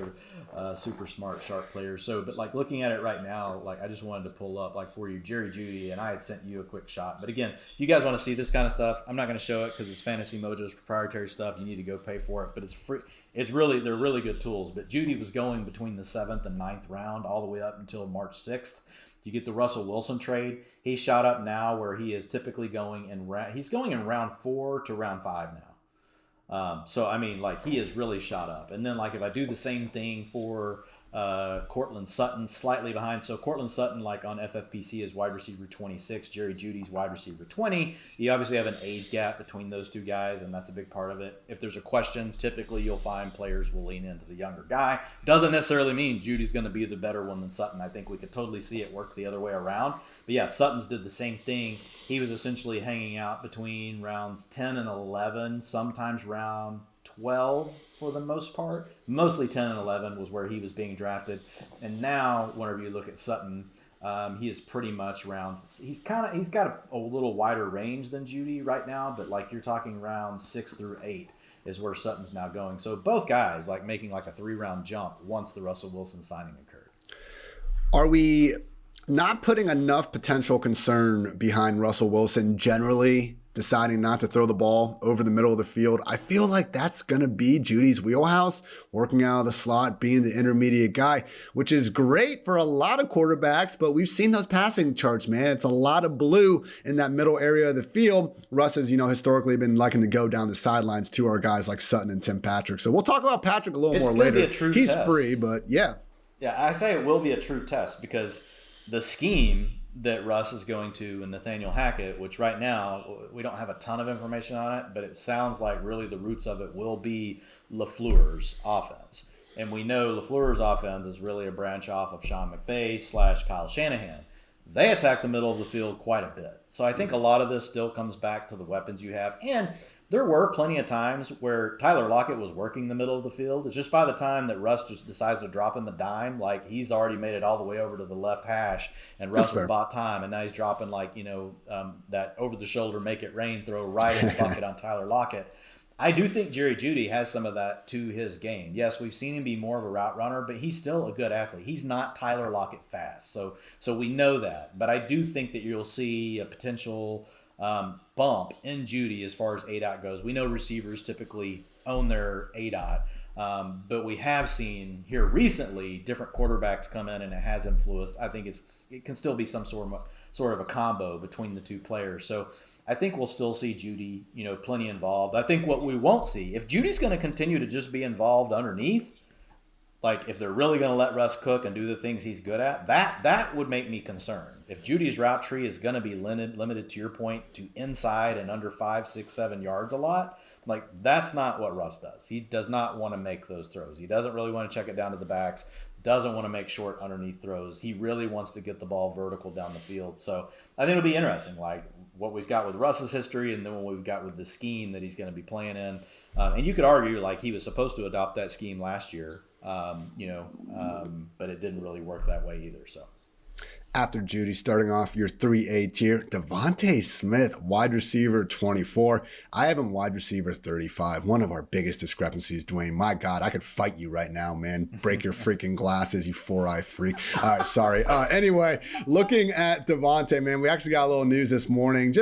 are super smart, sharp players. So, but looking at it right now, I just wanted to pull up for you Jerry Judy, and I had sent you a quick shot. But again, if you guys want to see this kind of stuff, I'm not going to show it because it's Fantasy Mojo's proprietary stuff. You need to go pay for it, but it's free. They're really good tools. But Judy was going between the 7th and 9th round all the way up until March 6th. You get the Russell Wilson trade. He shot up now where he is typically going he's going in round 4 to round 5 now. So, I mean, he is really shot up. And then, if I do the same thing for Cortland Sutton slightly behind. So Cortland Sutton, like on FFPC, is wide receiver 26. Jerry Judy's wide receiver 20. You obviously have an age gap between those two guys, and that's a big part of it. If there's a question, typically you'll find players will lean into the younger guy. Doesn't necessarily mean Judy's going to be the better one than Sutton. I think we could totally see it work the other way around. But yeah, Sutton's did the same thing. He was essentially hanging out between rounds 10 and 11, sometimes round 12 for the most part. Mostly 10 and 11 was where he was being drafted. And now, whenever you look at Sutton, he is pretty much rounds. He's got a little wider range than Judy right now, but like you're talking rounds 6 through 8 is where Sutton's now going. So both guys like making like a 3-round jump once the Russell Wilson signing occurred. Are we not putting enough potential concern behind Russell Wilson generally deciding not to throw the ball over the middle of the field? I feel like that's going to be Judy's wheelhouse, working out of the slot, being the intermediate guy, which is great for a lot of quarterbacks, but we've seen those passing charts, man. It's a lot of blue in that middle area of the field. Russ has, historically been liking to go down the sidelines to our guys like Sutton and Tim Patrick. So we'll talk about Patrick a little more later. He's free, but yeah. Yeah, I say it will be a true test because the scheme that Russ is going to and Nathaniel Hackett, which right now we don't have a ton of information on it, but it sounds like really the roots of it will be LaFleur's offense. And we know LaFleur's offense is really a branch off of Sean McVay / Kyle Shanahan. They attack the middle of the field quite a bit. So I think a lot of this still comes back to the weapons you have. And there were plenty of times where Tyler Lockett was working the middle of the field. It's just by the time that Russ just decides to drop him a dime, like he's already made it all the way over to the left hash, and Russ has bought time, and now he's dropping that over-the-shoulder make it rain throw right in the bucket on Tyler Lockett. I do think Jerry Jeudy has some of that to his game. Yes, we've seen him be more of a route runner, but he's still a good athlete. He's not Tyler Lockett fast, so we know that. But I do think that you'll see a potential bump in Judy as far as ADOT goes. We know receivers typically own their ADOT, but we have seen here recently different quarterbacks come in and it has influenced. I think it can still be some sort of a combo between the two players. So I think we'll still see Judy, plenty involved. I think what we won't see, if Judy's going to continue to just be involved underneath, like if they're really going to let Russ cook and do the things he's good at, that would make me concerned. If Judy's route tree is going to be limited to your point to inside and under 5, 6, 7 yards a lot, like that's not what Russ does. He does not want to make those throws. He doesn't really want to check it down to the backs, doesn't want to make short underneath throws. He really wants to get the ball vertical down the field. So I think it'll be interesting, like what we've got with Russ's history and then what we've got with the scheme that he's going to be playing in. And you could argue like he was supposed to adopt that scheme last year. But it didn't really work that way either. So after Judy, starting off your 3A tier, Devonte Smith, wide receiver 24. I have him wide receiver 35. One of our biggest discrepancies, Dwayne. My God, I could fight you right now, man. Break your freaking glasses, you 4-eye freak. All right, sorry. Anyway, looking at Devonte, man, we actually got a little news this morning.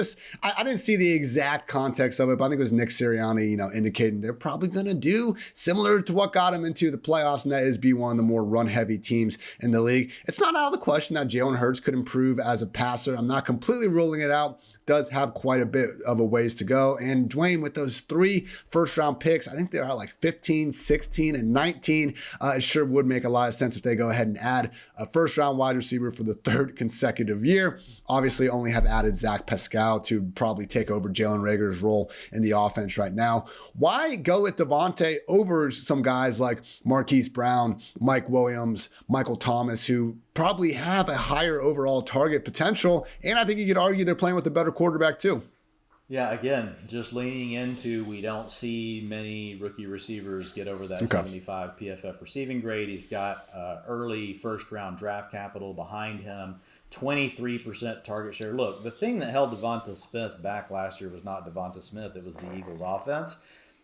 I didn't see the exact context of it, but I think it was Nick Sirianni, indicating they're probably going to do similar to what got him into the playoffs, and that is be one of the more run-heavy teams in the league. It's not out of the question that Jalen Hurts could improve as a passer. I'm not completely ruling it out. Does have quite a bit of a ways to go. And Dwayne, with those 3 first-round picks, I think they are like 15, 16, and 19. It sure would make a lot of sense if they go ahead and add a first-round wide receiver for the 3rd consecutive year. Obviously, only have added Zach Pascal to probably take over Jalen Reagor's role in the offense right now. Why go with Devonte over some guys like Marquis Brown, Mike Williams, Michael Thomas, who probably have a higher overall target potential, and I think you could argue they're playing with a better quarterback too. Yeah, again, just leaning into we don't see many rookie receivers get over that 75 PFF receiving grade. He's got early first-round draft capital behind him, 23% target share. Look, the thing that held Devonta Smith back last year was not Devonta Smith, it was the Eagles' offense.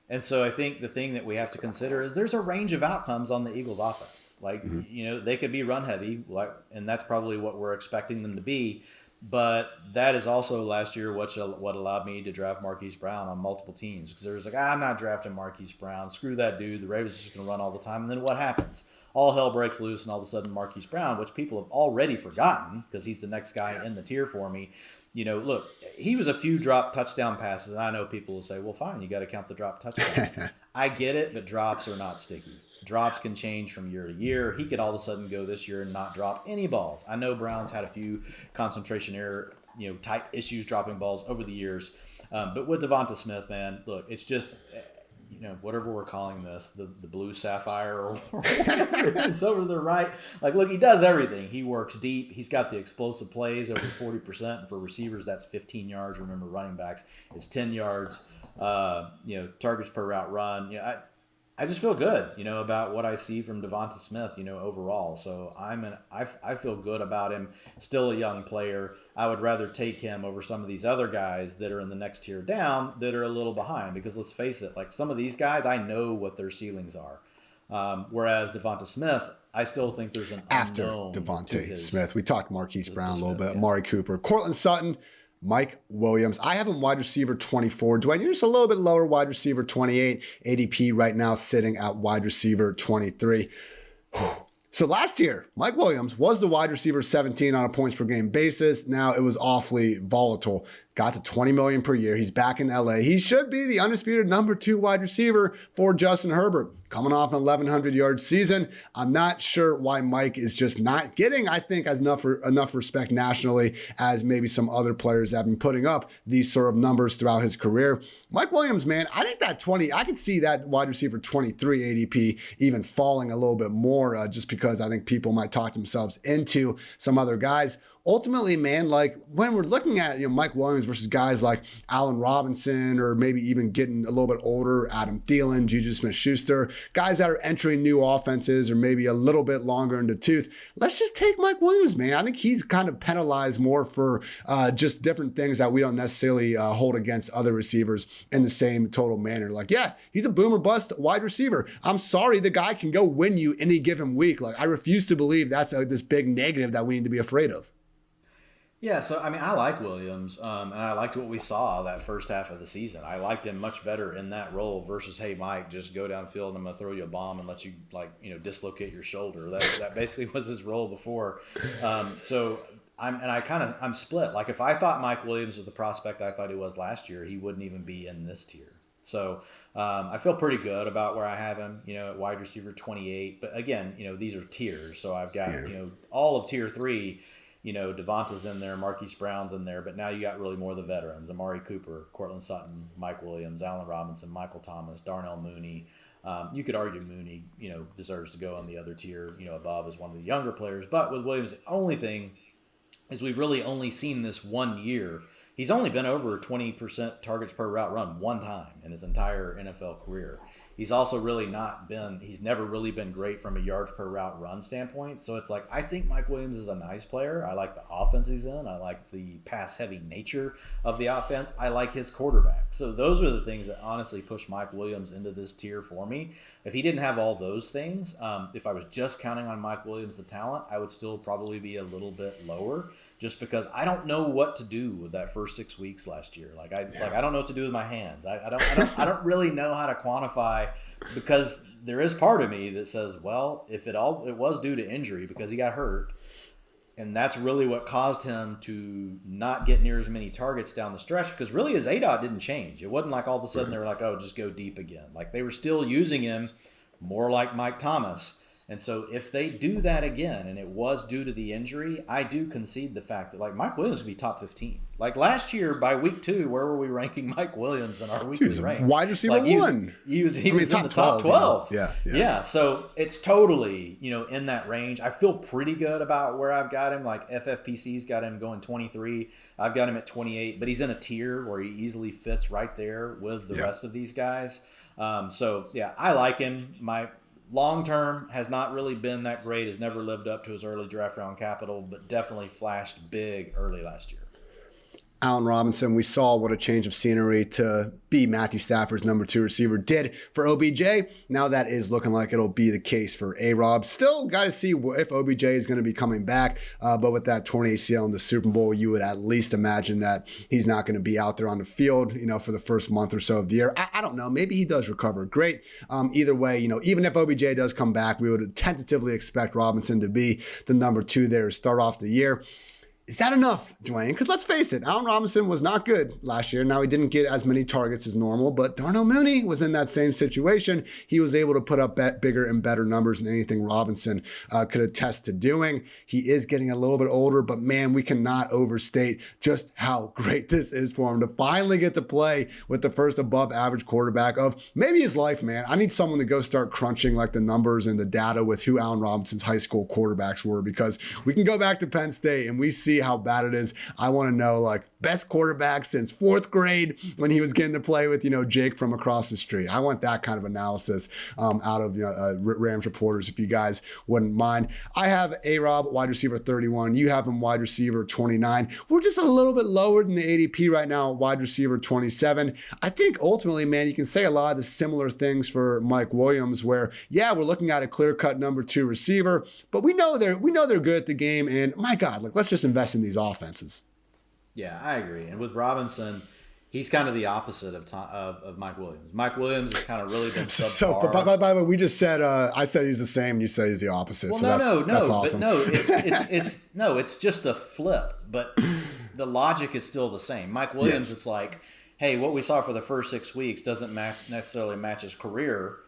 And so I think the thing that we have to consider is there's a range of outcomes on the Eagles' offense. Like, they could be run heavy, and that's probably what we're expecting them to be. But that is also last year what allowed me to draft Marquis Brown on multiple teams. Because there was like, I'm not drafting Marquis Brown. Screw that dude. The Ravens are just going to run all the time. And then what happens? All hell breaks loose, and all of a sudden Marquis Brown, which people have already forgotten because he's the next guy in the tier for me. Look, he was a few drop touchdown passes. And I know people will say, well, fine, you got to count the drop touchdowns. I get it, but drops are not sticky. Drops can change from year to year. He could all of a sudden go this year and not drop any balls. I know Brown's had a few concentration error, type issues dropping balls over the years. But with Devonta Smith, man, look, it's just, whatever we're calling this, the blue sapphire or whatever it is over to the right. Like, look, he does everything. He works deep. He's got the explosive plays over 40%. And for receivers, that's 15 yards. Remember, running backs, it's 10 yards. Targets per route run. I just feel good, about what I see from Devonta Smith, overall. So I feel good about him. Still a young player. I would rather take him over some of these other guys that are in the next tier down that are a little behind, because let's face it, like some of these guys, I know what their ceilings are. Whereas Devonta Smith, I still think there's an unknown after Devonte Smith. Smith. We talked Marquis Brown a little bit, Amari Cooper, Cortland Sutton, Mike Williams. I have him wide receiver 24. Dwayne, you're just a little bit lower, wide receiver 28. ADP right now sitting at wide receiver 23. So last year, Mike Williams was the wide receiver 17 on a points per game basis. Now it was awfully volatile. Got to $20 million per year. He's back in LA. He should be the undisputed number 2 wide receiver for Justin Herbert. Coming off an 1,100-yard season, I'm not sure why Mike is just not getting, I think, as enough respect nationally as maybe some other players have been putting up these sort of numbers throughout his career. Mike Williams, man, I think that I could see that wide receiver 23 ADP even falling a little bit more just because I think people might talk themselves into some other guys. Ultimately, man, like when we're looking at Mike Williams versus guys like Allen Robinson, or maybe even getting a little bit older, Adam Thielen, Juju Smith-Schuster, guys that are entering new offenses or maybe a little bit longer in the tooth, let's just take Mike Williams, man. I think he's kind of penalized more for just different things that we don't necessarily hold against other receivers in the same total manner. Like, yeah, he's a boomer bust wide receiver. I'm sorry, the guy can go win you any given week. Like, I refuse to believe that's this big negative that we need to be afraid of. Yeah, so, I like Williams, and I liked what we saw that first half of the season. I liked him much better in that role versus, hey, Mike, just go downfield and I'm going to throw you a bomb and let you, dislocate your shoulder. That basically was his role before. I'm split. Like, if I thought Mike Williams was the prospect I thought he was last year, he wouldn't even be in this tier. So I feel pretty good about where I have him, at wide receiver 28. But, again, these are tiers. So I've got, all of tier 3. Devonta's in there, Marquis Brown's in there, but now you got really more of the veterans: Amari Cooper, Cortland Sutton, Mike Williams, Allen Robinson, Michael Thomas, Darnell Mooney. You could argue Mooney, deserves to go on the other tier, above as one of the younger players. But with Williams, the only thing is we've really only seen this 1 year. He's only been over 20% targets per route run one time in his entire NFL career. He's also he's never really been great from a yards per route run standpoint. So it's like, I think Mike Williams is a nice player. I like the offense he's in. I like the pass heavy nature of the offense. I like his quarterback. So those are the things that honestly push Mike Williams into this tier for me. If he didn't have all those things, if I was just counting on Mike Williams, the talent, I would still probably be a little bit lower, just because I don't know what to do with that first 6 weeks last year. Like I don't know what to do with my hands. I don't really know how to quantify, because there is part of me that says, well, if it was due to injury because he got hurt, and that's really what caused him to not get near as many targets down the stretch, because really his ADOT didn't change. It wasn't like all of a sudden they were like, oh, just go deep again. Like, they were still using him more like Mike Thomas. And so if they do that again, and it was due to the injury, I do concede the fact that, like, Mike Williams would be top 15. Like, last year, by week 2, where were we ranking Mike Williams in our weekly ranks? Wide receiver 1. He was in the top 12. Yeah. So it's totally, in that range. I feel pretty good about where I've got him. Like, FFPC's got him going 23. I've got him at 28. But he's in a tier where he easily fits right there with the rest of these guys. So, yeah, I like him. My long-term has not really been that great, has never lived up to his early draft round capital, but definitely flashed big early last year. Allen Robinson, we saw what a change of scenery to be Matthew Stafford's number 2 receiver did for OBJ. Now that is looking like it'll be the case for A-Rob. Still got to see if OBJ is going to be coming back. But with that torn ACL in the Super Bowl, you would at least imagine that he's not going to be out there on the field, for the first month or so of the year. I don't know. Maybe he does recover. Great. Either way, even if OBJ does come back, we would tentatively expect Robinson to be the number 2 there to start off the year. Is that enough, Dwayne? Because let's face it, Allen Robinson was not good last year. Now, he didn't get as many targets as normal, but Darnell Mooney was in that same situation. He was able to put up bigger and better numbers than anything Robinson could attest to doing. He is getting a little bit older, but man, we cannot overstate just how great this is for him to finally get to play with the first above average quarterback of maybe his life, man. I need someone to go start crunching like the numbers and the data with who Allen Robinson's high school quarterbacks were, because we can go back to Penn State and we see how bad it is. I want to know, like, best quarterback since fourth grade when he was getting to play with, Jake from across the street. I want that kind of analysis out of Rams reporters, if you guys wouldn't mind. I have A-Rob, wide receiver 31. You have him wide receiver 29. We're just a little bit lower than the ADP right now, wide receiver 27. I think ultimately, man, you can say a lot of the similar things for Mike Williams, where, yeah, we're looking at a clear-cut number 2 receiver, but we know they're good at the game, and my God, let's just invest in these offenses. Yeah, I agree. And with Robinson, he's kind of the opposite of Mike Williams. Mike Williams has kind of really been subpar. So, by the way, we just said I said he's the same. You say he's the opposite. Well, so that's awesome. But it's just a flip. But the logic is still the same. Mike Williams, It's like, hey, what we saw for the first 6 weeks doesn't necessarily match his career,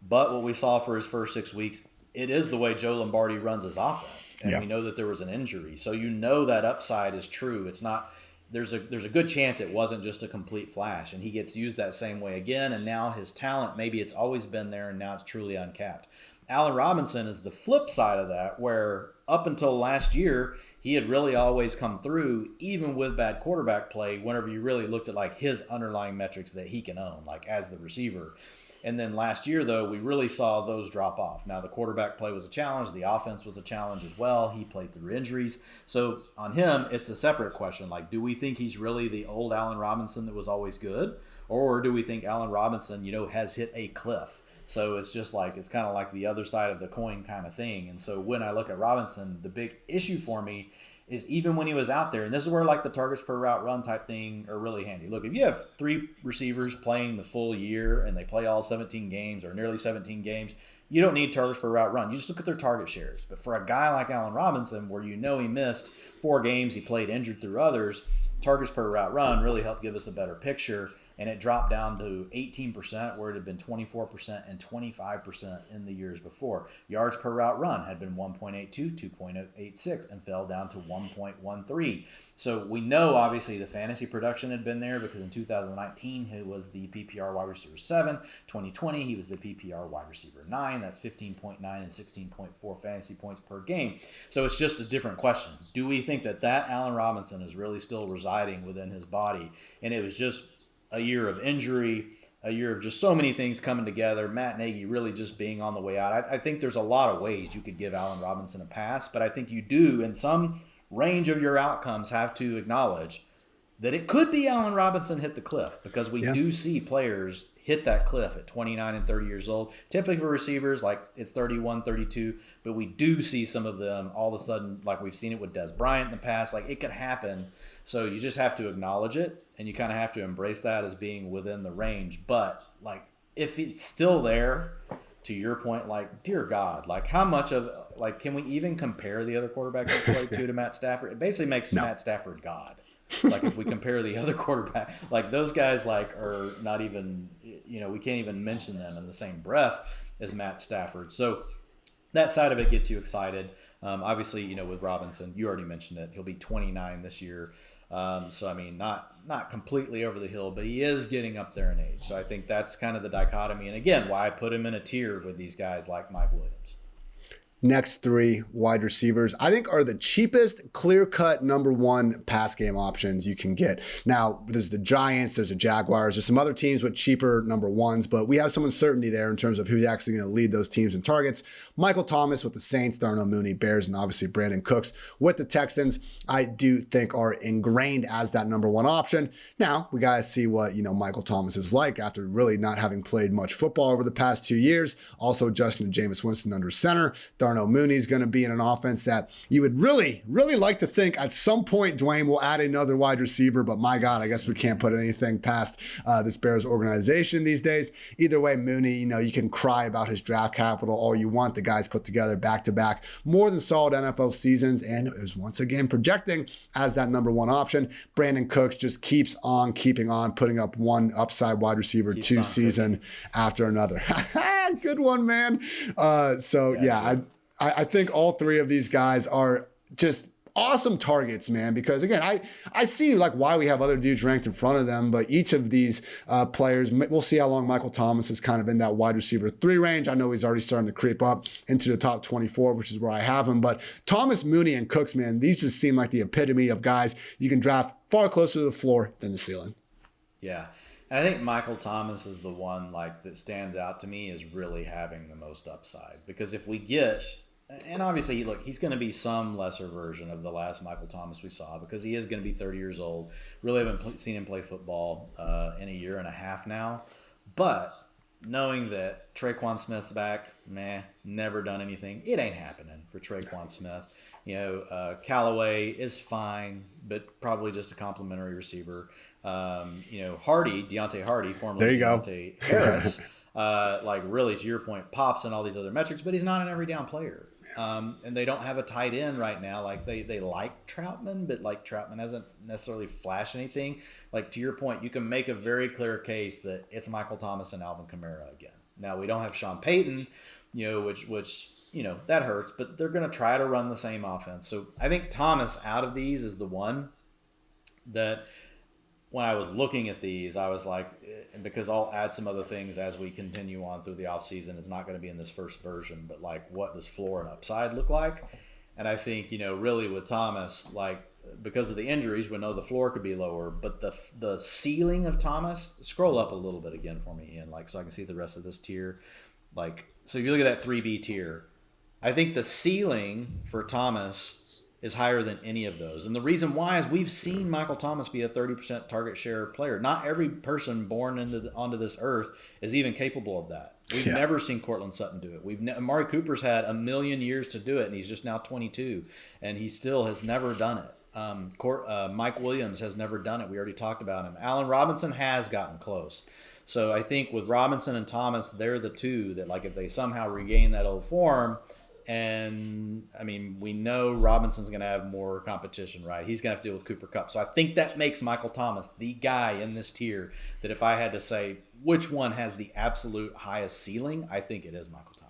but what we saw for his first 6 weeks, it is the way Joe Lombardi runs his offense. And we know that there was an injury. So that upside is true. It's not – there's a good chance it wasn't just a complete flash. And he gets used that same way again. And now his talent, maybe it's always been there and now it's truly uncapped. Allen Robinson is the flip side of that, where up until last year, he had really always come through, even with bad quarterback play, whenever you really looked at like his underlying metrics that he can own, like as the receiver. And then last year, though, we really saw those drop off. Now, the quarterback play was a challenge. The offense was a challenge as well. He played through injuries. So on him, it's a separate question. Like, do we think he's really the old Allen Robinson that was always good? Or do we think Allen Robinson, has hit a cliff? So it's just like, it's kind of like the other side of the coin kind of thing. And so when I look at Robinson, the big issue for me is even when he was out there, and this is where like the targets per route run type thing are really handy. Look, if you have 3 receivers playing the full year and they play all 17 games or nearly 17 games, you don't need targets per route run. You just look at their target shares. But for a guy like Allen Robinson, where he missed 4 games, he played injured through others, targets per route run really helped give us a better picture. And it dropped down to 18%, where it had been 24% and 25% in the years before. Yards per route run had been 1.82, 2.86, and fell down to 1.13. So we know, obviously, the fantasy production had been there, because in 2019, he was the PPR wide receiver 7. 2020, he was the PPR wide receiver 9. That's 15.9 and 16.4 fantasy points per game. So it's just a different question. Do we think that Allen Robinson is really still residing within his body? And it was just a year of injury, a year of just so many things coming together, Matt Nagy really just being on the way out. I think there's a lot of ways you could give Allen Robinson a pass, but I think you do, in some range of your outcomes, have to acknowledge that it could be Allen Robinson hit the cliff, because we do see players hit that cliff at 29 and 30 years old. Typically for receivers, like it's 31, 32, but we do see some of them all of a sudden, like we've seen it with Des Bryant in the past, like it could happen. So you just have to acknowledge it, and you kind of have to embrace that as being within the range. But like, if it's still there, to your point, like, dear God, like how much of, like, can we even compare the other quarterbacks that's played to Matt Stafford? It basically makes Matt Stafford God. Like if we compare the other quarterback, like those guys like are not even, we can't even mention them in the same breath as Matt Stafford. So that side of it gets you excited. Obviously, with Robinson, you already mentioned it. He'll be 29 this year. So, I mean, not completely over the hill, but he is getting up there in age. So I think that's kind of the dichotomy. And again, why I put him in a tier with these guys like Mike Williams. Next 3 wide receivers, I think, are the cheapest clear-cut number 1 pass game options you can get. Now, there's the Giants, there's the Jaguars, there's some other teams with cheaper number 1s, but we have some uncertainty there in terms of who's actually going to lead those teams in targets. Michael Thomas with the Saints, Darnell Mooney, Bears, and obviously Brandon Cooks with the Texans, I do think are ingrained as that number 1 option. Now, we got to see what, Michael Thomas is like after really not having played much football over the past 2 years. Also, adjusting to Jameis Winston under center. Darnell Mooney's going to be in an offense that you would really, really like to think at some point Dwain will add another wide receiver, but my God, I guess we can't put anything past this Bears organization these days. Either way, Mooney, you can cry about his draft capital all you want. The guy's put together back-to-back more than solid NFL seasons and is once again projecting as that number one option. Brandon Cooks just keeps on keeping on, putting up one upside wide receiver two season after another. Good one, man. I think all three of these guys are just awesome targets, man, because again, I see like why we have other dudes ranked in front of them, but each of these players, we'll see how long Michael Thomas is kind of in that wide receiver 3 range. I know he's already starting to creep up into the top 24, which is where I have him, but Thomas, Mooney, and Cooks, man, these just seem like the epitome of guys you can draft far closer to the floor than the ceiling. Yeah. And I think Michael Thomas is the one like that stands out to me as really having the most upside, because if we get, and obviously look, he's going to be some lesser version of the last Michael Thomas we saw, because he is going to be 30 years old. Really haven't seen him play football in a year and a half now. But knowing that Traquan Smith's back, never done anything. It ain't happening for Traquan Smith. Callaway is fine, but probably just a complimentary receiver. Deonte Hardy, formerly Deonte Harris, really to your point, pops and all these other metrics, but he's not an every down player. And they don't have a tight end right now. Like they like Troutman, but like Troutman hasn't necessarily flashed anything. Like to your point, you can make a very clear case that it's Michael Thomas and Alvin Kamara again. Now we don't have Sean Payton, which that hurts, but they're going to try to run the same offense. So I think Thomas out of these is the one that when I was looking at these, I was like, because I'll add some other things as we continue on through the offseason. It's not going to be in this first version, but like, what does floor and upside look like? And I think, really with Thomas, like, because of the injuries, we know the floor could be lower, but the ceiling of Thomas, scroll up a little bit again for me, Ian, so I can see the rest of this tier. So if you look at that 3B tier, I think the ceiling for Thomas is higher than any of those. And the reason why is we've seen Michael Thomas be a 30% target share player. Not every person born onto this earth is even capable of that. We've never seen Cortland Sutton do it. Amari Cooper's had a million years to do it, and he's just now 22, and he still has never done it. Mike Williams has never done it. We already talked about him. Allen Robinson has gotten close. So I think with Robinson and Thomas, they're the two that, like, if they somehow regain that old form, and I mean, we know Robinson's going to have more competition, right? He's going to have to deal with Cooper Kupp. So I think that makes Michael Thomas the guy in this tier that if I had to say which one has the absolute highest ceiling, I think it is Michael Thomas.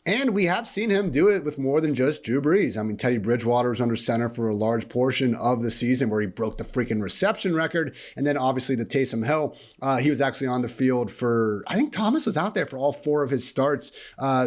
And we have seen him do it with more than just Drew Brees. I mean, Teddy Bridgewater was under center for a large portion of the season where he broke the freaking reception record. And then obviously the Taysom Hill, he was actually on the field for, I think Thomas was out there for all 4 of his starts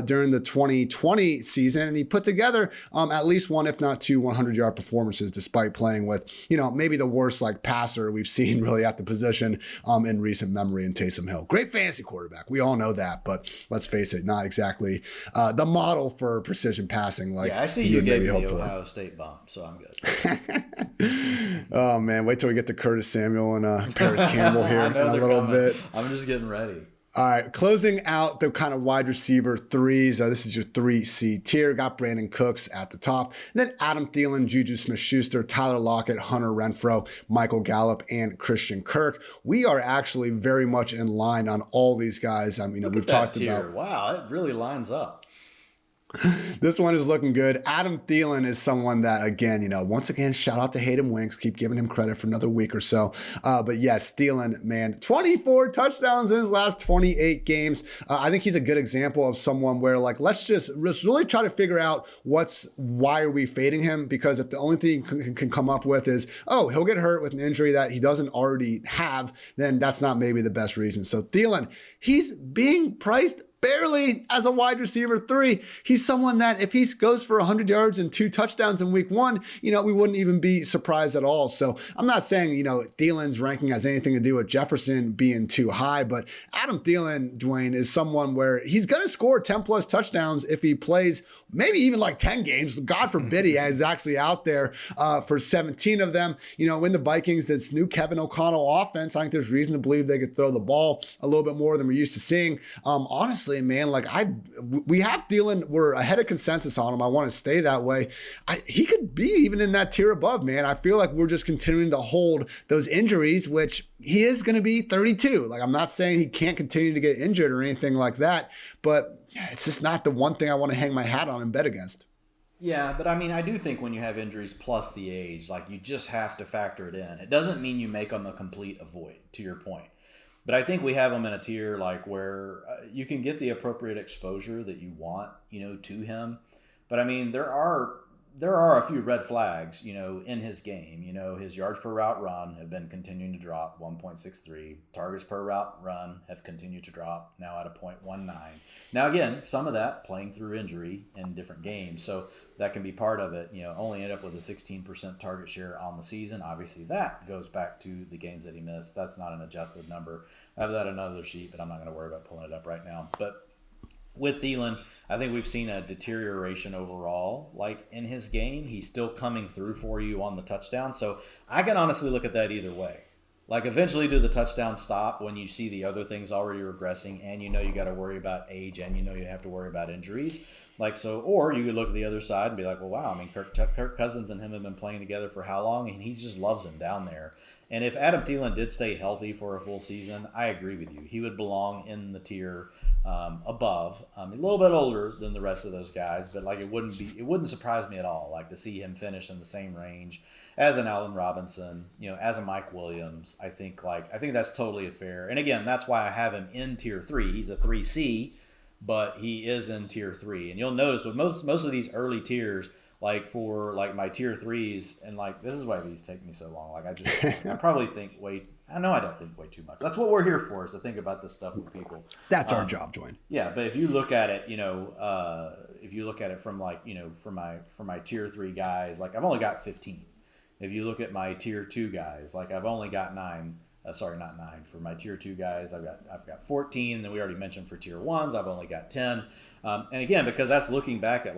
during the 2020 season. And he put together at least one, if not 2, 100-yard performances, despite playing with, maybe the worst passer we've seen really at the position in recent memory in Taysom Hill. Great fantasy quarterback. We all know that, but let's face it, not exactly the model for precision passing. I see you gave me the Ohio State bump, so I'm good. Oh man, wait till we get to Curtis Samuel and Paris Campbell here in a little bit. I'm just getting ready. All right, closing out the kind of wide receiver 3s. This is your 3C tier. Got Brandon Cooks at the top. And then Adam Thielen, Juju Smith-Schuster, Tyler Lockett, Hunter Renfro, Michael Gallup, and Christian Kirk. We are actually very much in line on all these guys. I mean, we've talked about. Wow, it really lines up. This one is looking good. Adam Thielen is someone that, again, once again, shout out to Hayden Winks. Keep giving him credit for another week or so. But yes, Thielen, man, 24 touchdowns in his last 28 games. I think he's a good example of someone where, let's really try to figure out why are we fading him? Because if the only thing you can come up with is, he'll get hurt with an injury that he doesn't already have, then that's not maybe the best reason. So Thielen, he's being priced barely as a wide receiver 3. He's someone that if he goes for 100 yards and 2 touchdowns in week 1, we wouldn't even be surprised at all. So I'm not saying, Thielen's ranking has anything to do with Jefferson being too high, but Adam Thielen, Dwayne, is someone where he's going to score 10 plus touchdowns if he plays maybe even like 10 games. God forbid he is actually out there for 17 of them. In the Vikings, this new Kevin O'Connell offense, I think there's reason to believe they could throw the ball a little bit more than we're used to seeing. Honestly, man, we have Thielen. We're ahead of consensus on him. I want to stay that way. He could be even in that tier above, man. I feel like we're just continuing to hold those injuries, which he is going to be 32. Like, I'm not saying he can't continue to get injured or anything like that, but it's just not the one thing I want to hang my hat on and bet against. Yeah, but I do think when you have injuries plus the age, like, you just have to factor it in. It doesn't mean you make them a complete avoid, to your point. But I think we have them in a tier like where you can get the appropriate exposure that you want, to him. But there are a few red flags, in his game. His yards per route run have been continuing to drop, 1.63. Targets per route run have continued to drop, now at a 0.19. Now, again, some of that playing through injury in different games. So that can be part of it. Only end up with a 16% target share on the season. Obviously, that goes back to the games that he missed. That's not an adjusted number. I have that on another sheet, but I'm not going to worry about pulling it up right now. But with Thielen, I think we've seen a deterioration overall. Like, in his game, he's still coming through for you on the touchdown. So I can honestly look at that either way. Like, eventually, do the touchdowns stop when you see the other things already regressing, and you got to worry about age, and you have to worry about injuries? Or you could look at the other side and be like, well, wow, Kirk Cousins and him have been playing together for how long? And he just loves him down there. And if Adam Thielen did stay healthy for a full season, I agree with you. He would belong in the tier above. A little bit older than the rest of those guys, but it wouldn't surprise me at all, to see him finish in the same range as an Allen Robinson, as a Mike Williams. I think that's totally fair. And again, that's why I have him in tier 3. He's a 3C, but he is in tier 3. And you'll notice with most of these early tiers, for my tier 3s, and this is why these take me so long. I probably think I don't think way too much. That's what we're here for, is to think about this stuff with people. That's our job, Dwain. Yeah, but if you look at it, from for my tier 3 guys, I've only got 15. If you look at my tier 2 guys, I've only got 9. Not 9. For my tier 2 guys, I've got 14. Then we already mentioned for tier 1s, I've only got 10. And again, because that's looking back at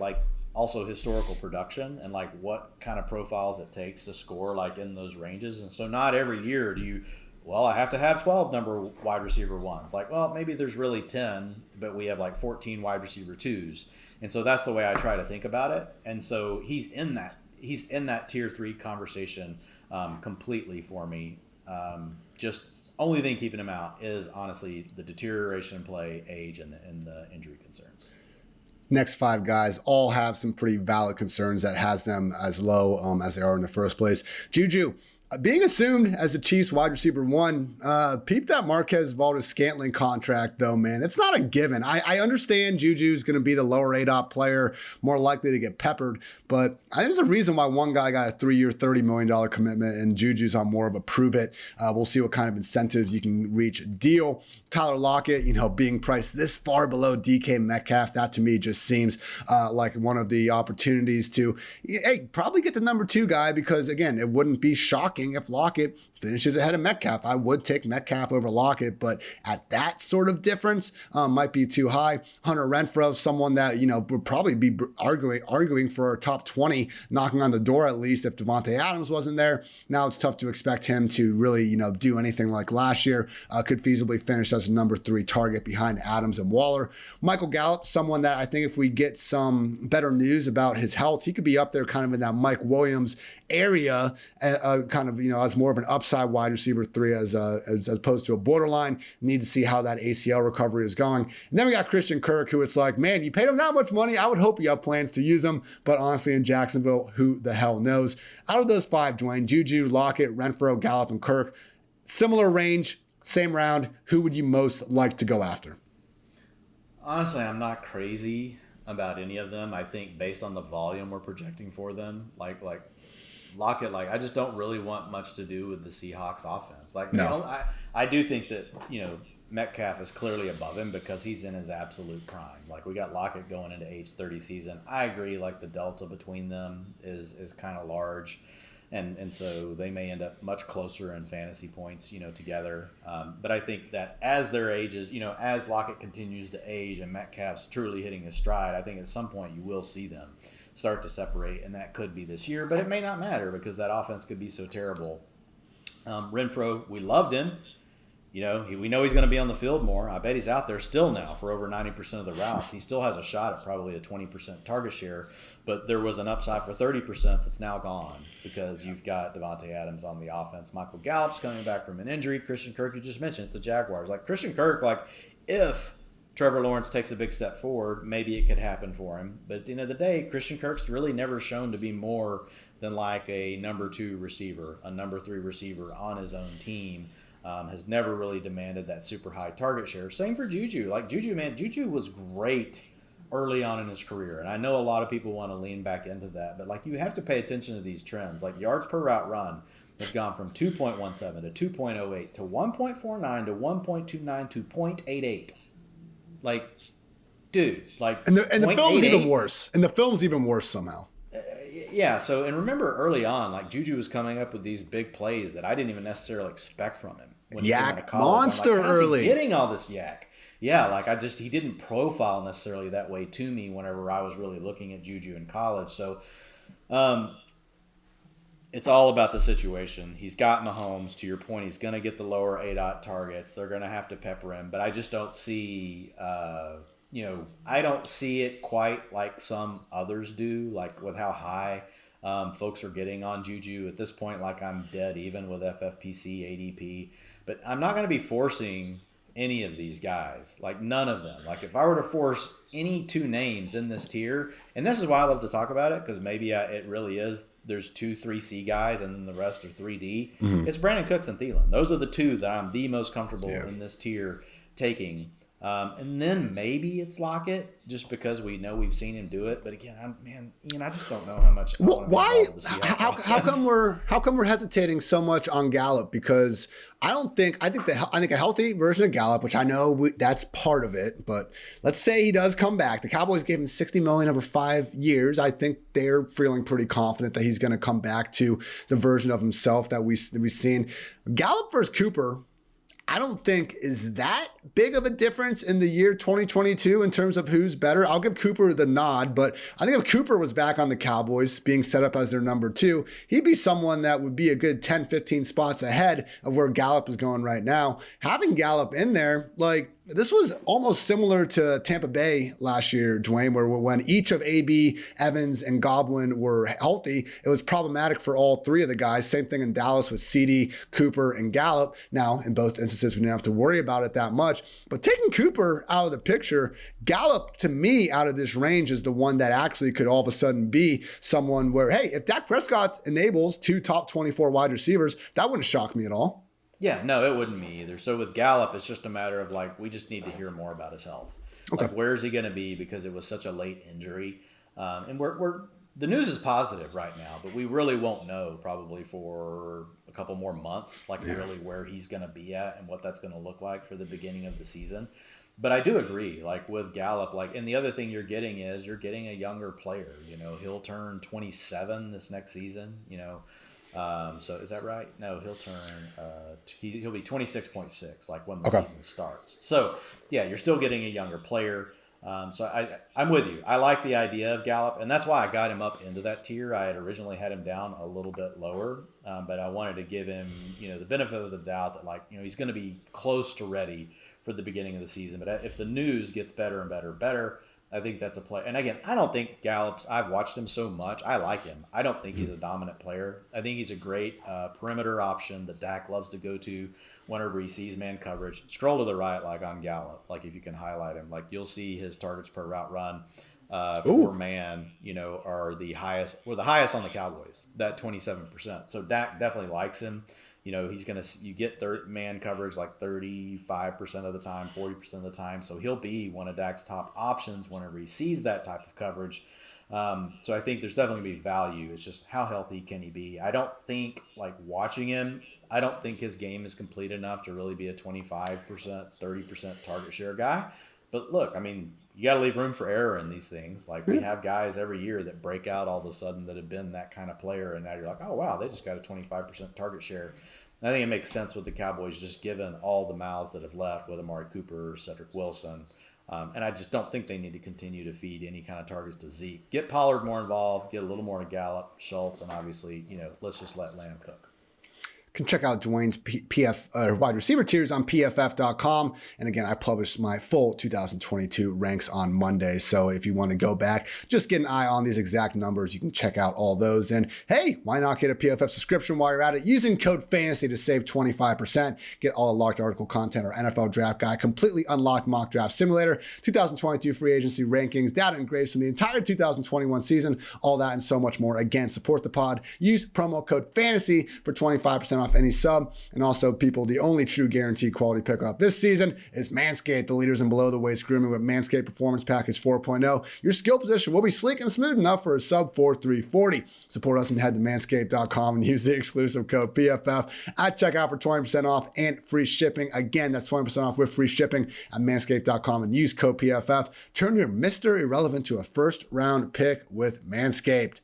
also historical production and what kind of profiles it takes to score in those ranges. And so not every year do you, I have to have 12 number wide receiver 1s. Maybe there's really 10, but we have 14 wide receiver 2s. And so that's the way I try to think about it. And so he's in that tier 3 conversation completely for me. Just only thing keeping him out is honestly the deterioration in play, age, and the injury concerns. Next 5 guys all have some pretty valid concerns that has them as low as they are in the first place. Juju, being assumed as the Chiefs wide receiver 1, peep that Marquez Valdes-Scantling contract, though, man. It's not a given. I understand Juju's going to be the lower ADOT player, more likely to get peppered, but there's a reason why one guy got a 3-year, $30 million commitment, and Juju's on more of a prove it. We'll see what kind of incentives you can reach deal. Tyler Lockett, being priced this far below DK Metcalf, that to me just seems like one of the opportunities to, probably get the number 2 guy, because again, it wouldn't be shocking if Lockett finishes ahead of Metcalf. I would take Metcalf over Lockett, but at that sort of difference, might be too high. Hunter Renfro, someone that, would probably be arguing for a top 20, knocking on the door at least if Devonte Adams wasn't there. Now it's tough to expect him to really, do anything like last year. Could feasibly finish as a number 3 target behind Adams and Waller. Michael Gallup, someone that I think if we get some better news about his health, he could be up there kind of in that Mike Williams area, kind of, as more of an upside wide receiver 3 as opposed to a borderline. Need to see how that ACL recovery is going. And then we got Christian Kirk, who it's man, you paid him that much money. I would hope you have plans to use him, but honestly, in Jacksonville, who the hell knows? Out of those 5, Dwain, Juju, Lockett, Renfro, Gallup, and Kirk, similar range, same round. Who would you most like to go after? Honestly, I'm not crazy about any of them. I think based on the volume we're projecting for them, Lockett, I just don't really want much to do with the Seahawks offense. No. I do think that, Metcalf is clearly above him because he's in his absolute prime. We got Lockett going into age 30 season. I agree, the delta between them is kind of large. And so they may end up much closer in fantasy points, together. But I think that as their ages, as Lockett continues to age and Metcalf's truly hitting his stride, I think at some point you will see them start to separate, and that could be this year. But it may not matter because that offense could be so terrible. Renfro, we loved him. We know he's going to be on the field more. I bet he's out there still now for over 90% of the routes. He still has a shot at probably a 20% target share, but there was an upside for 30% that's now gone because you've got Devonte Adams on the offense. Michael Gallup's coming back from an injury. Christian Kirk, you just mentioned, it's the Jaguars. Like Christian Kirk, if Trevor Lawrence takes a big step forward, maybe it could happen for him. But at the end of the day, Christian Kirk's really never shown to be more than like a number 2 receiver, a number 3 receiver on his own team. Has never really demanded that super high target share. Same for Juju. Juju was great early on in his career. And I know a lot of people want to lean back into that. But, you have to pay attention to these trends. Yards per route run have gone from 2.17 to 2.08 to 1.49 to 1.29 to 0.88. Dude. And the film's even worse. And the film's even worse somehow. Yeah, so, and remember early on, Juju was coming up with these big plays that I didn't even necessarily expect from him. When he came out of college. Monster early. Getting all this yak. Yeah, he didn't profile necessarily that way to me whenever I was really looking at Juju in college. So, it's all about the situation. He's got Mahomes, to your point. He's going to get the lower ADOT targets. They're going to have to pepper him. But I just don't see, I don't see it quite like some others do, with how high folks are getting on Juju. At this point, I'm dead even with FFPC, ADP. But I'm not going to be forcing any of these guys, none of them. If I were to force any 2 names in this tier, and this is why I love to talk about it, because maybe it really is, there's 2 3C guys and then the rest are 3D. Mm-hmm. It's Brandon Cooks and Thielen. Those are the 2 that I'm the most comfortable in this tier taking. And then maybe it's Lockett, just because we know we've seen him do it. But again, Ian, I just don't know how much. Why? How come we're hesitating so much on Gallup? Because I think a healthy version of Gallup, which I know that's part of it. But let's say he does come back. The Cowboys gave him $60 million over 5 years. I think they're feeling pretty confident that he's going to come back to the version of himself that we've seen. Gallup versus Cooper, I don't think is that big of a difference in the year 2022 in terms of who's better. I'll give Cooper the nod, but I think if Cooper was back on the Cowboys being set up as their number 2, he'd be someone that would be a good 10, 15 spots ahead of where Gallup is going right now. Having Gallup in there, this was almost similar to Tampa Bay last year, Dwain, where when each of AB, Evans, and Godwin were healthy, it was problematic for all 3 of the guys. Same thing in Dallas with CD, Cooper, and Gallup. Now, in both instances, we didn't have to worry about it that much. But taking Cooper out of the picture, Gallup, to me, out of this range, is the one that actually could all of a sudden be someone where, hey, if Dak Prescott enables 2 top 24 wide receivers, that wouldn't shock me at all. Yeah, no, it wouldn't me either. So with Gallup, it's just a matter of we just need to hear more about his health. Okay. Where is he going to be, because it was such a late injury, and we're the news is positive right now, but we really won't know probably for a couple more months, really where he's going to be at and what that's going to look like for the beginning of the season. But I do agree, with Gallup, and the other thing you're getting is you're getting a younger player. He'll turn 27 this next season. So is that right? No, he'll turn. He'll be 26.6, when the season starts. So yeah, you're still getting a younger player. So I'm with you. I like the idea of Gallup, and that's why I got him up into that tier. I had originally had him down a little bit lower, but I wanted to give him, the benefit of the doubt that he's going to be close to ready for the beginning of the season. But if the news gets better and better, I think that's a play. And again, I don't think Gallup's, I've watched him so much. I like him. I don't think he's a dominant player. I think he's a great perimeter option that Dak loves to go to whenever he sees man coverage. Scroll to the right, on Gallup, if you can highlight him, you'll see his targets per route run for man, are the highest, the highest on the Cowboys, that 27%. So Dak definitely likes him. He's you get man coverage 35% of the time, 40% of the time. So he'll be one of Dak's top options whenever he sees that type of coverage. So I think there's definitely going to be value. It's just how healthy can he be? I don't think, watching him, I don't think his game is complete enough to really be a 25%, 30% target share guy. But look, I mean, you got to leave room for error in these things. Like we have guys every year that break out all of a sudden that have been that kind of player, and now you're like, oh wow, they just got a 25% target share. And I think it makes sense with the Cowboys just given all the mouths that have left with Amari Cooper, Cedric Wilson. And I just don't think they need to continue to feed any kind of targets to Zeke. Get Pollard more involved, get a little more to Gallup, Schultz, and obviously, let's just let Lamb cook. Can check out Dwayne's wide receiver tiers on PFF.com. And again, I published my full 2022 ranks on Monday. So if you want to go back, just get an eye on these exact numbers. You can check out all those. And hey, why not get a PFF subscription while you're at it? Using code FANTASY to save 25%. Get all the locked article content or NFL draft guide, completely unlocked mock draft simulator, 2022 free agency rankings, data and grades from the entire 2021 season, all that and so much more. Again, support the pod. Use promo code FANTASY for 25% off any sub. And also, people, the only true guaranteed quality pickup this season is Manscaped, the leaders in below the waist grooming with Manscaped Performance Package 4.0. Your skill position will be sleek and smooth enough for a sub 4.340. Support us and head to manscaped.com and use the exclusive code PFF at checkout for 20% off and free shipping. Again, that's 20% off with free shipping at manscaped.com and use code PFF. Turn your Mr. Irrelevant to a first round pick with Manscaped.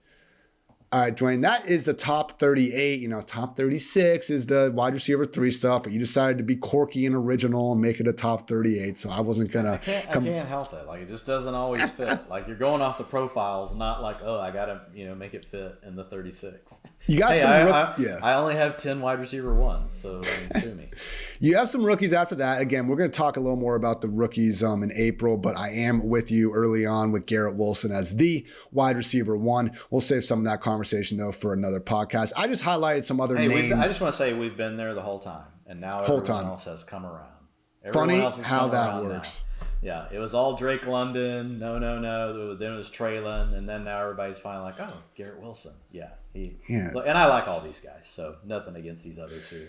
All right, Dwayne, that is the top 38. Top 36 is the wide receiver 3 stuff, but you decided to be quirky and original and make it a top 38. So I wasn't going to. I can't help it. Like, it just doesn't always fit. Like, you're going off the profiles, not like, oh, I got to, make it fit in the 36. You got I only have 10 wide receiver ones, so sue me. You have some rookies after that. Again, we're going to talk a little more about the rookies in April, but I am with you early on with Garrett Wilson as the wide receiver 1. We'll save some of that conversation, though, for another podcast. I just highlighted some other names. I just want to say we've been there the whole time, and now everyone else has come around. Funny how that works. Now. Yeah, it was all Drake London. No. Then it was Traylon, and then now everybody's finally like, oh, Garrett Wilson. Yeah. And I like all these guys, so nothing against these other two.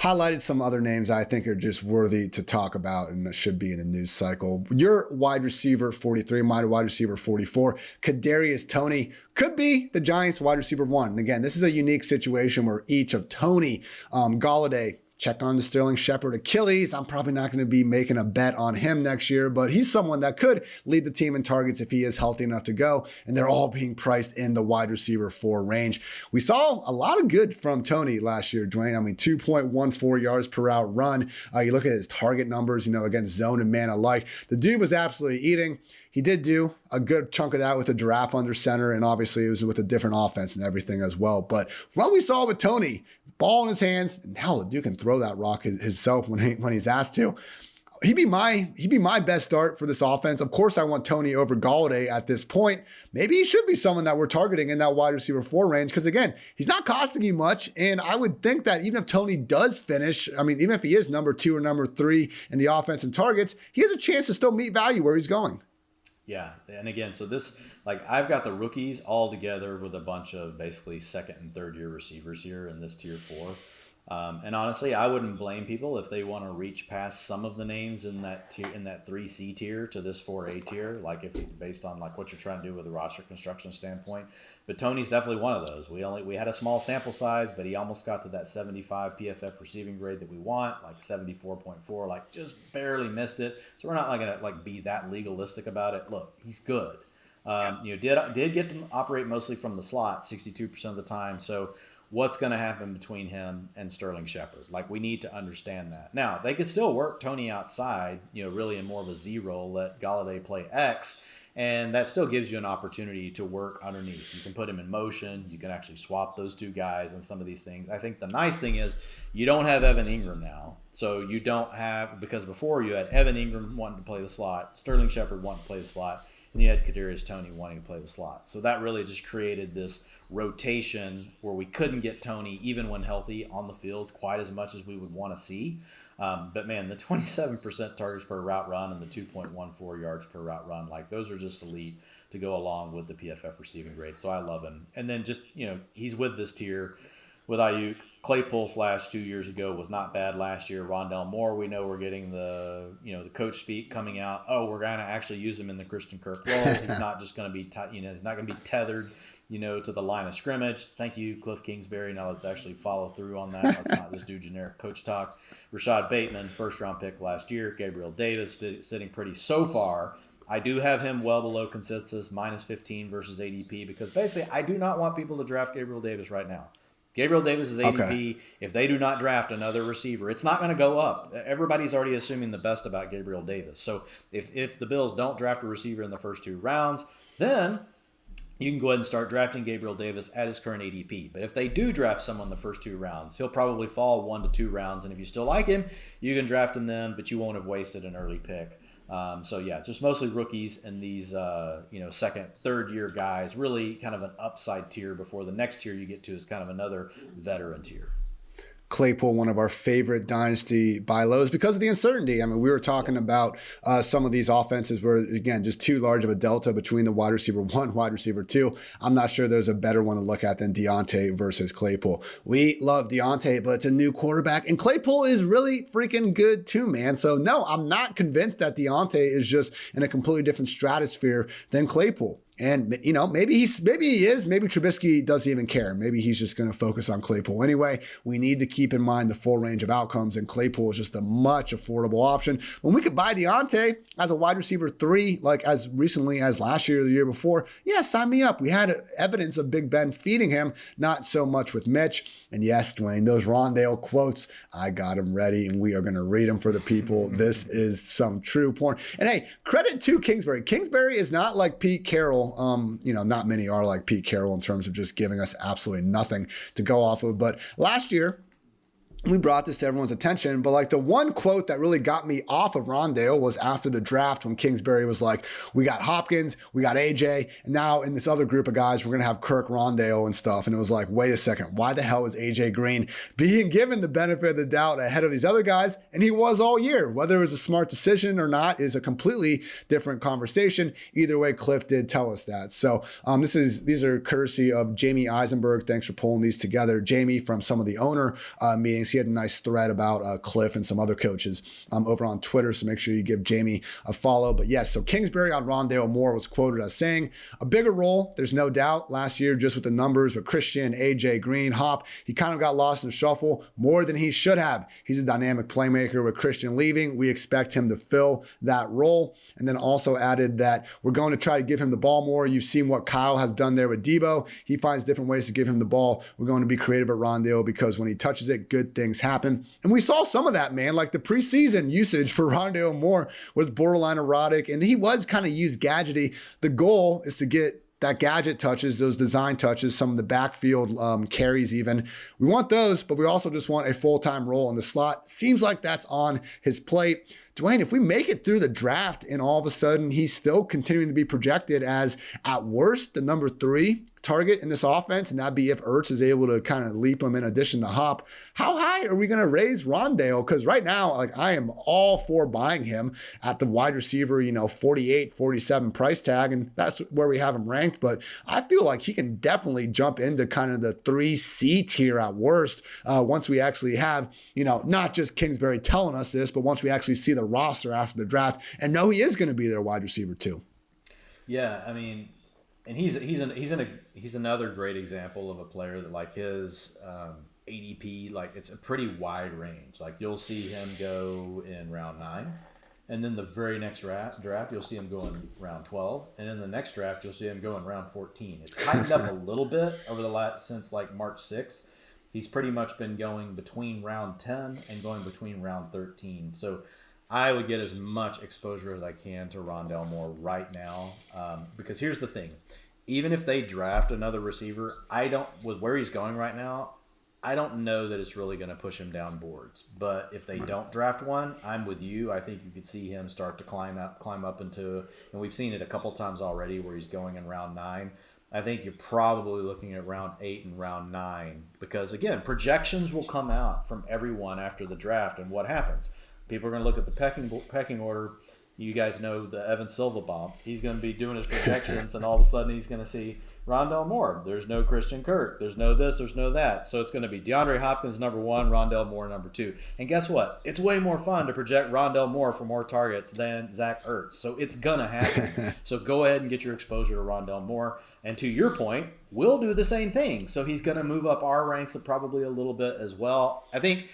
Highlighted some other names I think are just worthy to talk about and should be in the news cycle. Your wide receiver 43, my wide receiver 44, Kadarius Tony could be the Giants wide receiver 1. And again, this is a unique situation where each of Tony, Galladay, check on the Sterling Shepard Achilles. I'm probably not going to be making a bet on him next year, but he's someone that could lead the team in targets if he is healthy enough to go. And they're all being priced in the wide receiver 4 range. We saw a lot of good from Tony last year, Dwayne. 2.14 yards per route run. You look at his target numbers, against zone and man alike. The dude was absolutely eating. He did do a good chunk of that with a giraffe under center, and obviously it was with a different offense and everything as well. But from what we saw with Tony, ball in his hands, and hell, the dude can throw that rock himself when he's asked to. He'd be my best start for this offense. Of course, I want Tony over Galladay at this point. Maybe he should be someone that we're targeting in that wide receiver 4 range because, again, he's not costing you much. And I would think that even if Tony does finish, even if he is number 2 or number 3 in the offense and targets, he has a chance to still meet value where he's going. Yeah, and again, so this, I've got the rookies all together with a bunch of basically second and third year receivers here in this tier 4. And honestly, I wouldn't blame people if they want to reach past some of the names in that tier, in that 3C tier to this 4A tier, based on what you're trying to do with a roster construction standpoint. But Tony's definitely one of those. We had a small sample size, but he almost got to that 75 PFF receiving grade that we want, 74.4, just barely missed it. So we're not going to be that legalistic about it. Look, he's good. Did get to operate mostly from the slot 62% of the time. So what's going to happen between him and Sterling Shepard? We need to understand that. Now, they could still work Tony outside, really in more of a Z role, let Galladay play X, and that still gives you an opportunity to work underneath. You can put him in motion. You can actually swap those two guys and some of these things. I think the nice thing is you don't have Evan Ingram now. So you don't have, because before you had Evan Ingram wanting to play the slot, Sterling Shepard wanting to play the slot, and you had Kadarius Tony wanting to play the slot. So that really just created this rotation where we couldn't get Tony, even when healthy, on the field quite as much as we would want to see. But man, the 27% targets per route run and the 2.14 yards per route run, those are just elite to go along with the PFF receiving grade. So I love him. And then just, he's with this tier with Ayuk, Claypool flash 2 years ago was not bad last year. Rondale Moore, we know we're getting the coach speak coming out. Oh, we're going to actually use him in the Christian Kirk role. He's not just going to be he's not going to be tethered to the line of scrimmage. Thank you, Cliff Kingsbury. Now let's actually follow through on that. Let's not just do generic coach talk. Rashad Bateman, first round pick last year. Gabriel Davis sitting pretty so far. I do have him well below consensus, minus 15 versus ADP, because basically I do not want people to draft Gabriel Davis right now. Gabriel Davis is ADP. Okay. If they do not draft another receiver, it's not going to go up. Everybody's already assuming the best about Gabriel Davis. So if the Bills don't draft a receiver in the first 2 rounds, then you can go ahead and start drafting Gabriel Davis at his current ADP. But if they do draft someone the first 2 rounds, he'll probably fall 1 to 2 rounds. And if you still like him, you can draft him then, but you won't have wasted an early pick. Just mostly rookies and these, second, third year guys, really kind of an upside tier before the next tier you get to is kind of another veteran tier. Claypool, one of our favorite dynasty buy lows because of the uncertainty. I mean, we were talking about some of these offenses where, again, just too large of a delta between the wide receiver 1, wide receiver 2. I'm not sure there's a better one to look at than Deontay versus Claypool. We love Deontay, but it's a new quarterback, and Claypool is really freaking good too, man. So no, I'm not convinced that Deontay is just in a completely different stratosphere than Claypool. And, maybe he is. Maybe Trubisky doesn't even care. Maybe he's just going to focus on Claypool. Anyway, we need to keep in mind the full range of outcomes, and Claypool is just a much affordable option. When we could buy Deontay as a wide receiver 3, like as recently as last year or the year before, yeah, sign me up. We had evidence of Big Ben feeding him, not so much with Mitch. And yes, Dwayne, those Rondale quotes, I got them ready, and we are going to read them for the people. This is some true porn. And hey, credit to Kingsbury. Kingsbury is not like Pete Carroll. Not many are like Pete Carroll in terms of just giving us absolutely nothing to go off of. But last year, we brought this to everyone's attention, but like the one quote that really got me off of Rondale was after the draft when Kingsbury was like, we got Hopkins, we got AJ, and now in this other group of guys, we're going to have Kirk, Rondale and stuff. And it was like, wait a second, why the hell is AJ Green being given the benefit of the doubt ahead of these other guys? And he was all year. Whether it was a smart decision or not is a completely different conversation. Either way, Cliff did tell us that. So these are courtesy of Jamie Eisenberg. Thanks for pulling these together. Jamie from some of the owner meetings. He had a nice thread about Cliff and some other coaches over on Twitter, so make sure you give Jamie a follow. But yes, so Kingsbury on Rondale Moore was quoted as saying, a bigger role, there's no doubt, last year just with the numbers with Christian, AJ, Green, Hop, he kind of got lost in the shuffle more than he should have. He's a dynamic playmaker. With Christian leaving, we expect him to fill that role. And then also added that we're going to try to give him the ball more. You've seen what Kyle has done there with Debo. He finds different ways to give him the ball. We're going to be creative at Rondale because when he touches it, good things happen. And we saw some of that, man. Like the preseason usage for Rondale Moore was borderline erotic, and he was kind of used gadgety. The goal is to get that gadget touches, those design touches, some of the backfield carries even. We want those, but we also just want a full-time role in the slot. Seems like that's on his plate. Dwayne, if we make it through the draft and all of a sudden he's still continuing to be projected as, at worst, the number 3 target in this offense, and that'd be if Ertz is able to kind of leap him in addition to Hop, how high are we going to raise Rondale? Because right now, like, I am all for buying him at the wide receiver, 48, 47 price tag, and that's where we have him ranked. But I feel like he can definitely jump into kind of the 3C tier at worst once we actually have, not just Kingsbury telling us this, but once we actually see the roster after the draft and know he is going to be their wide receiver too. Yeah, I mean, and he's another great example of a player that, like, his ADP, like, it's a pretty wide range. Like, you'll see him go in round 9, and then the very next draft you'll see him go in round 12, and then the next draft you'll see him go in round 14. It's tightened up a little bit over the last since like March 6th. He's pretty much been going between round 10 and going between round 13. So I would get as much exposure as I can to Rondale Moore right now, because here's the thing. Even if they draft another receiver, with where he's going right now, I don't know that it's really going to push him down boards. But if they don't draft one, I'm with you. I think you could see him start to climb up into, and we've seen it a couple times already where he's going in round 9. I think you're probably looking at round 8 and round 9 because, again, projections will come out from everyone after the draft, and what happens? People are going to look at the pecking order. You guys know the Evan Silva bomb. He's going to be doing his projections, and all of a sudden he's going to see Rondale Moore. There's no Christian Kirk. There's no this. There's no that. So it's going to be DeAndre Hopkins number 1, Rondale Moore number 2. And guess what? It's way more fun to project Rondale Moore for more targets than Zach Ertz. So it's going to happen. So go ahead and get your exposure to Rondale Moore. And to your point, we'll do the same thing. So he's going to move up our ranks probably a little bit as well. I think,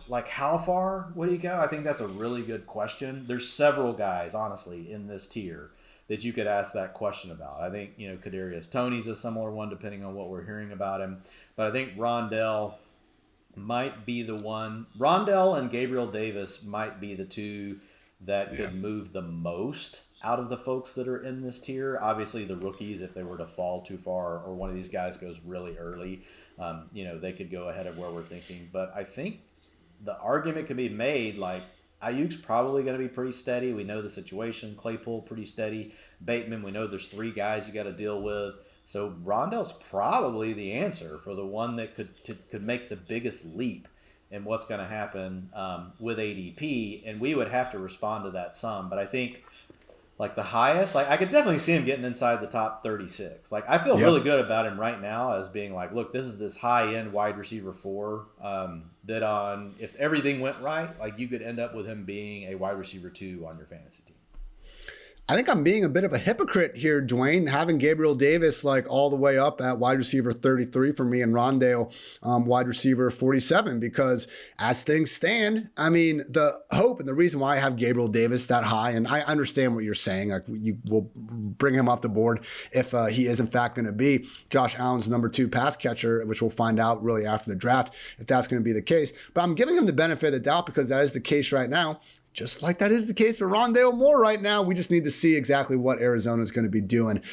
like how far would he go? I think that's a really good question. There's several guys, honestly, in this tier that you could ask that question about. I think, Kadarius Tony's a similar one depending on what we're hearing about him. But I think Rondale might be the one. Rondale and Gabriel Davis might be the two that could move the most out of the folks that are in this tier. Obviously, the rookies, if they were to fall too far or one of these guys goes really early, they could go ahead of where we're thinking. But I think the argument could be made, like, Ayuk's probably going to be pretty steady. We know the situation. Claypool, pretty steady. Bateman, we know there's 3 guys you got to deal with. So Rondale's probably the answer for the one that could make the biggest leap in what's going to happen with ADP. And we would have to respond to that some. But I think, like, the highest, like, I could definitely see him getting inside the top 36. Like, I feel really good about him right now as being like, look, this is this high-end wide receiver 4 that if everything went right, like, you could end up with him being a wide receiver 2 on your fantasy team. I think I'm being a bit of a hypocrite here, Dwayne, having Gabriel Davis like all the way up at wide receiver 33 for me and Rondale wide receiver 47, because as things stand, I mean, the hope and the reason why I have Gabriel Davis that high, and I understand what you're saying, like you will bring him up the board if he is in fact going to be Josh Allen's number 2 pass catcher, which we'll find out really after the draft if that's going to be the case. But I'm giving him the benefit of the doubt because that is the case right now. Just like that is the case for Rondale Moore right now. We just need to see exactly what Arizona is going to be doing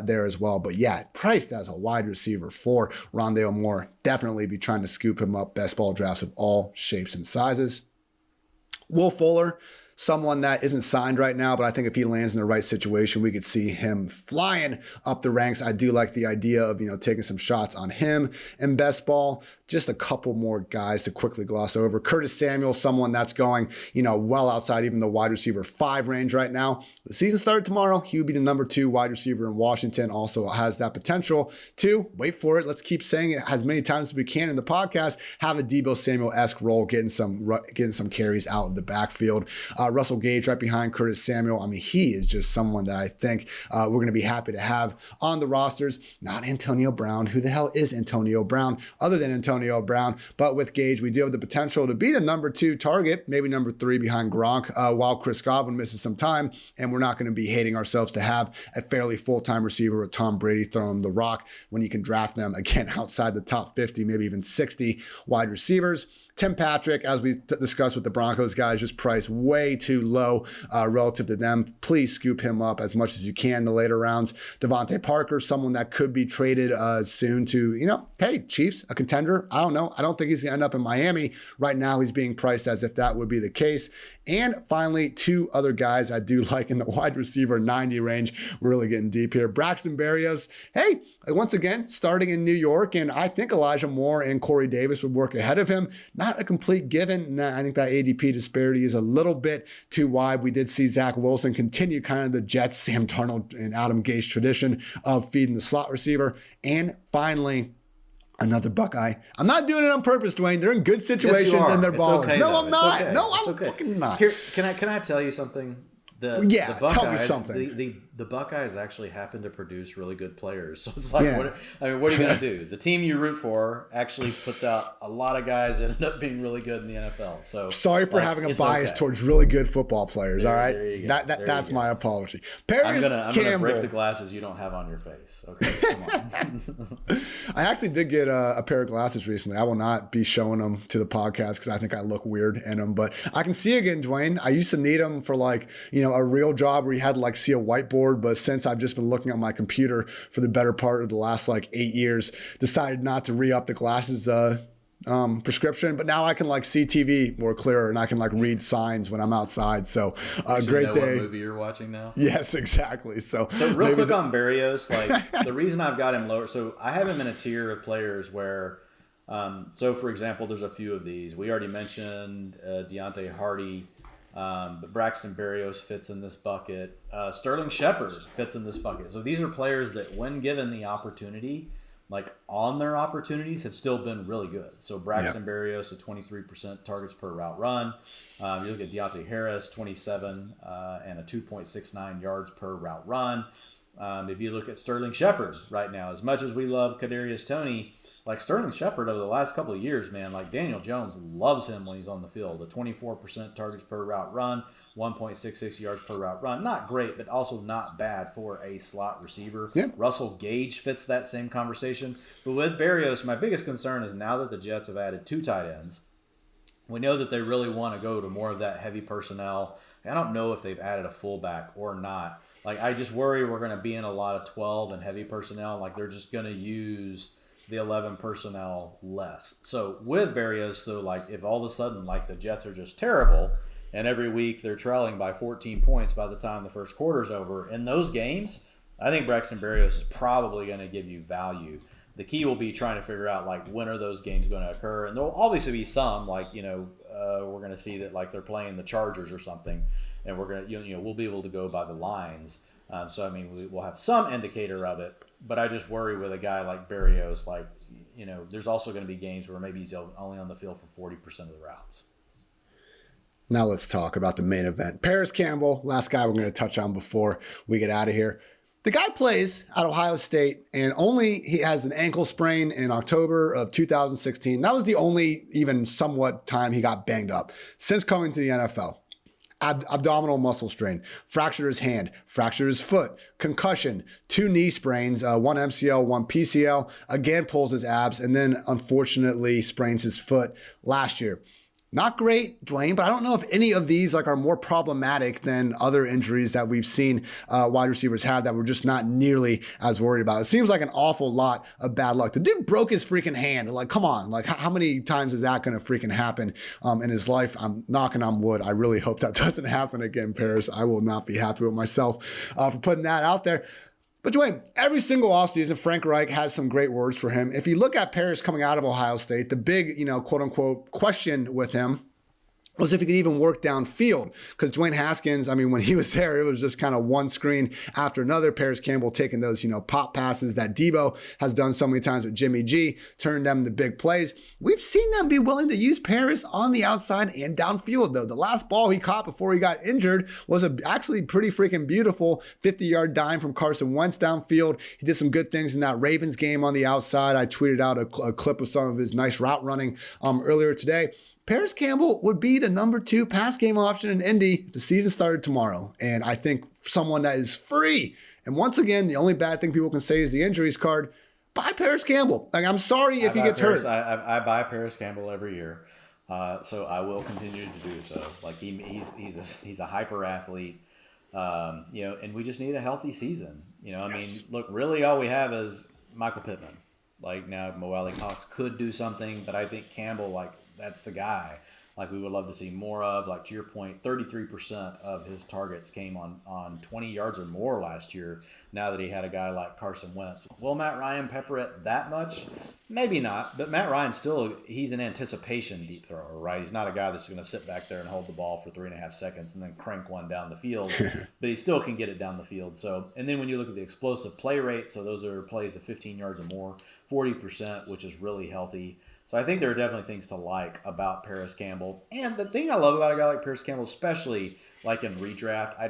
there as well. But yeah, priced as a wide receiver for Rondale Moore. Definitely be trying to scoop him up. Best ball drafts of all shapes and sizes. Will Fuller, someone that isn't signed right now, but I think if he lands in the right situation, we could see him flying up the ranks. I do like the idea of, taking some shots on him in best ball. Just a couple more guys to quickly gloss over. Curtis Samuel, someone that's going, well outside even the wide receiver 5 range right now. The season started tomorrow. He would be the number 2 wide receiver in Washington. Also has that potential to, wait for it, let's keep saying it as many times as we can in the podcast, have a Deebo Samuel-esque role, getting some carries out of the backfield. Russell Gage right behind Curtis Samuel. I mean, he is just someone that I think we're going to be happy to have on the rosters. Not Antonio Brown. Who the hell is Antonio Brown other than Antonio Brown? But with Gage, we do have the potential to be the number 2 target, maybe number 3 behind Gronk, while Chris Godwin misses some time. And we're not going to be hating ourselves to have a fairly full-time receiver with Tom Brady throwing the rock when you can draft them again outside the top 50, maybe even 60 wide receivers. Tim Patrick, as we discussed with the Broncos guys, just priced way too low relative to them. Please scoop him up as much as you can in the later rounds. Devante Parker, someone that could be traded soon to, hey, Chiefs, a contender. I don't know. I don't think he's going to end up in Miami. Right now, he's being priced as if that would be the case. And finally, 2 other guys I do like in the wide receiver 90 range. We're really getting deep here. Braxton Berrios, hey, once again, starting in New York, and I think Elijah Moore and Corey Davis would work ahead of him. Not a complete given. I think that ADP disparity is a little bit too wide. We did see Zach Wilson continue kind of the Jets, Sam Darnold, and Adam Gase tradition of feeding the slot receiver. And finally, another Buckeye. I'm not doing it on purpose, Dwayne. They're in good situations and they're ballers. Okay, no, I'm not. Okay. No, I'm fucking not. Here, can I tell you something? The Buckeyes, tell me something. The Buckeyes actually happen to produce really good players. So it's like, what are you going to do? The team you root for actually puts out a lot of guys that end up being really good in the NFL. So sorry for having a bias towards really good football players. All right, there you go. That's my apology. I'm gonna break the glasses you don't have on your face. Okay, come on. I actually did get a pair of glasses recently. I will not be showing them to the podcast because I think I look weird in them. But I can see again, Dwayne. I used to need them for a real job where you had to see a whiteboard. But since I've just been looking at my computer for the better part of the last 8 years, decided not to re-up the glasses prescription. But now I can see TV more clearer and I can read signs when I'm outside. So great day. What movie you're watching now? Yes, exactly. So real quick on Berrios, the reason I've got him lower. So I have him in a tier of players where, so for example, there's a few of these. We already mentioned Deontay Hardy. But Braxton Berrios fits in this bucket. Sterling Shepard fits in this bucket. So these are players that, when given the opportunity, like on their opportunities, have still been really good. So Braxton Berrios at 23% targets per route run. You look at Deontay Harris, 27 and a 2.69 yards per route run. If you look at Sterling Shepard right now, as much as we love Kadarius Tony, like Sterling Shepard over the last couple of years, man, like Daniel Jones loves him when he's on the field. A 24% targets per route run, 1.66 yards per route run. Not great, but also not bad for a slot receiver. Yep. Russell Gage fits that same conversation. But with Berrios, my biggest concern is now that the Jets have added 2 tight ends, we know that they really want to go to more of that heavy personnel. I don't know if they've added a fullback or not. Like, I just worry we're going to be in a lot of 12 and heavy personnel. Like, they're just going to use the 11 personnel less. So with Berrios, though, like, if all of a sudden, like, the Jets are just terrible and every week they're trailing by 14 points by the time the first quarter's over, in those games, I think Braxton Berrios is probably going to give you value. The key will be trying to figure out, like, when are those games going to occur? And there'll obviously be some, like, we're going to see that, like, they're playing the Chargers or something, and we're going to, we'll be able to go by the lines. So, I mean, we'll have some indicator of it, but I just worry with a guy like Berrios, like, there's also going to be games where maybe he's only on the field for 40% of the routes. Now let's talk about the main event. Paris Campbell, last guy we're going to touch on before we get out of here. The guy plays at Ohio State, and he has an ankle sprain in October of 2016. That was the only even somewhat time he got banged up since coming to the NFL. Abdominal muscle strain, fractured his hand, fractured his foot, concussion, 2 knee sprains, 1 MCL, 1 PCL, again pulls his abs, and then unfortunately sprains his foot last year. Not great, Dwayne, but I don't know if any of these are more problematic than other injuries that we've seen wide receivers have that we're just not nearly as worried about. It seems like an awful lot of bad luck. The dude broke his freaking hand. Like, come on. Like, how many times is that going to freaking happen in his life? I'm knocking on wood. I really hope that doesn't happen again, Paris. I will not be happy with myself for putting that out there. But Dwayne, every single offseason, Frank Reich has some great words for him. If you look at Paris coming out of Ohio State, the big, quote unquote, question with him was if he could even work downfield. Because Dwayne Haskins, I mean, when he was there, it was just kind of one screen after another. Paris Campbell taking those, pop passes that Debo has done so many times with Jimmy G, turning them into big plays. We've seen them be willing to use Paris on the outside and downfield, though. The last ball he caught before he got injured was actually pretty freaking beautiful 50-yard dime from Carson Wentz downfield. He did some good things in that Ravens game on the outside. I tweeted out a clip of some of his nice route running earlier today. Paris Campbell would be the number 2 pass game option in Indy if the season started tomorrow. And I think someone that is free. And once again, the only bad thing people can say is the injuries card. Buy Paris Campbell. Like, I'm sorry if he gets hurt. I buy Paris Campbell every year. So I will continue to do so. Like, he's a hyper athlete. And we just need a healthy season. I mean, look, really all we have is Michael Pittman. Like, now Mo Alley Cox could do something, but I think Campbell, like, that's the guy. Like, we would love to see more of. Like, to your point, 33% of his targets came on 20 yards or more last year, now that he had a guy like Carson Wentz. Will Matt Ryan pepper it that much? Maybe not, but Matt Ryan still, he's an anticipation deep thrower, right? He's not a guy that's going to sit back there and hold the ball for 3.5 seconds and then crank one down the field, but he still can get it down the field. So, and then when you look at the explosive play rate, so those are plays of 15 yards or more, 40%, which is really healthy. So I think there are definitely things to like about Paris Campbell. And the thing I love about a guy like Paris Campbell, especially like in redraft, I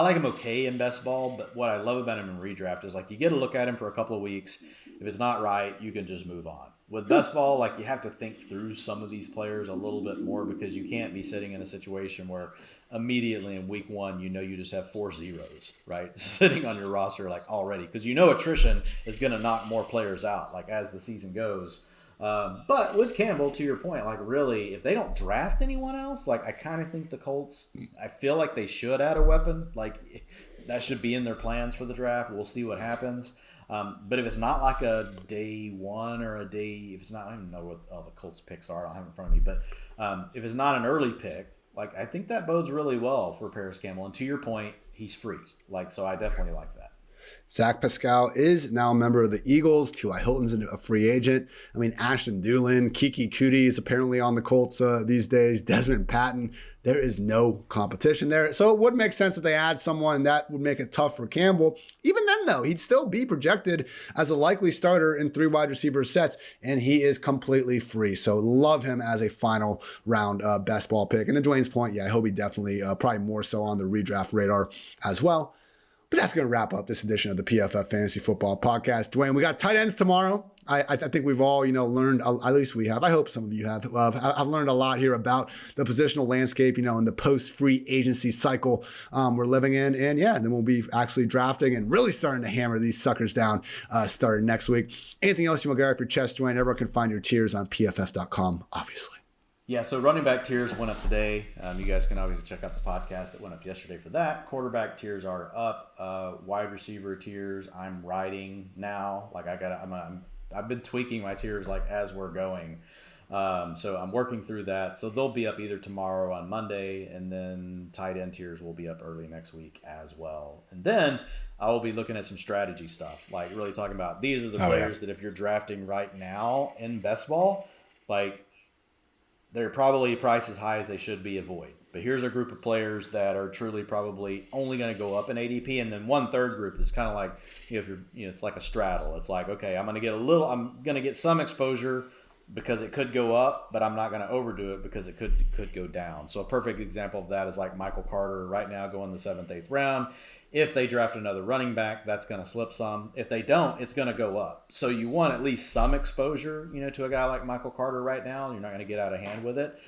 like him okay in best ball, but what I love about him in redraft is, like, you get to look at him for a couple of weeks. If it's not right, you can just move on. With best ball, like, you have to think through some of these players a little bit more, because you can't be sitting in a situation where immediately in week 1, you just have 4 zeros, right? Sitting on your roster, like, already, because attrition is going to knock more players out, like, as the season goes. But with Campbell, to your point, like, really, if they don't draft anyone else, like, I kind of think the Colts, I feel like they should add a weapon. Like, that should be in their plans for the draft. We'll see what happens. But if it's not like a day 1 or if it's not, I don't even know what all the Colts picks are. I don't have it in front of me. But if it's not an early pick, like, I think that bodes really well for Paris Campbell. And to your point, he's free. Like, so I definitely like that. Zach Pascal is now a member of the Eagles. T.Y. Hilton's a free agent. I mean, Ashton Dulin, Kiki Cootie is apparently on the Colts these days. Desmond Patton. There is no competition there. So it would make sense if they add someone that would make it tough for Campbell. Even then, though, he'd still be projected as a likely starter in 3 wide receiver sets, and he is completely free. So love him as a final round best ball pick. And to Dwayne's point, yeah, he'll be definitely probably more so on the redraft radar as well. But that's going to wrap up this edition of the PFF Fantasy Football Podcast. Dwayne, we got tight ends tomorrow. I think we've all, learned, at least we have. I hope some of you have. I've learned a lot here about the positional landscape, in the post-free agency cycle we're living in. And then we'll be actually drafting and really starting to hammer these suckers down starting next week. Anything else you want to go off your chest, Dwayne? Everyone can find your tiers on pff.com, obviously. Yeah, so running back tiers went up today. You guys can obviously check out the podcast that went up yesterday for that. Quarterback tiers are up. Wide receiver tiers, I'm writing now. I've been tweaking my tiers as we're going. So I'm working through that. So they'll be up either tomorrow on Monday, and then tight end tiers will be up early next week as well. And then I will be looking at some strategy stuff, really talking about these are the players that if you're drafting right now in best ball, they're probably priced as high as they should be, avoid. But here's a group of players that are truly probably only going to go up in ADP, and then 1/3 group is kind of if you're, it's like a straddle. It's okay, I'm going to get some exposure because it could go up, but I'm not going to overdo it because it could go down. So a perfect example of that is Michael Carter right now going the 7th, 8th round. If they draft another running back, that's going to slip some. If they don't, it's going to go up. So you want at least some exposure, to a guy like Michael Carter right now. You're not going to get out of hand with it.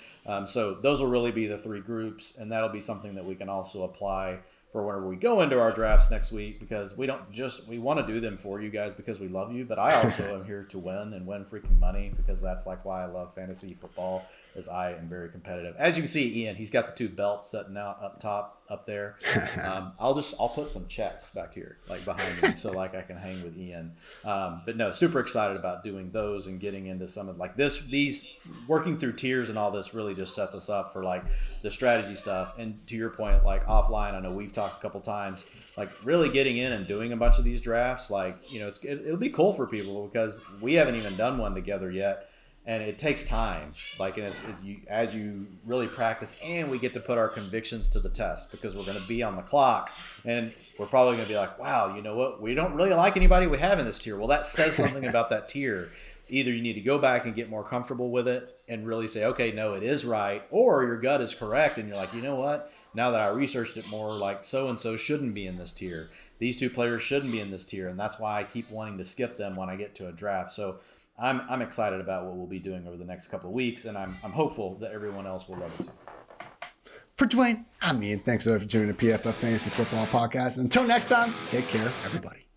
So those will really be the 3 groups, and that'll be something that we can also apply for whenever we go into our drafts next week, because we want to do them for you guys because we love you, but I also am here to win and win freaking money, because that's why I love fantasy football, is I am very competitive. As you can see, Ian, he's got the 2 belts sitting out up top up there. I'll put some checks back here behind me so I can hang with Ian. But no, super excited about doing those and getting into some of these working through tiers and all this really just sets us up for the strategy stuff. And to your point, offline, I know we've talked a couple times, really getting in and doing a bunch of these drafts, it'll be cool for people because we haven't even done one together yet. And it takes time, as you really practice, and we get to put our convictions to the test because we're going to be on the clock, and we're probably going to be wow, you know what? We don't really like anybody we have in this tier. Well, that says something about that tier. Either you need to go back and get more comfortable with it and really say, okay, no, it is right, or your gut is correct, and you're you know what? Now that I researched it more, so-and-so shouldn't be in this tier. These 2 players shouldn't be in this tier, and that's why I keep wanting to skip them when I get to a draft. So I'm excited about what we'll be doing over the next couple of weeks, and I'm hopeful that everyone else will love it too. For Dwayne, I'm Ian. Thanks for tuning in to PFF Fantasy Football Podcast. Until next time, take care, everybody.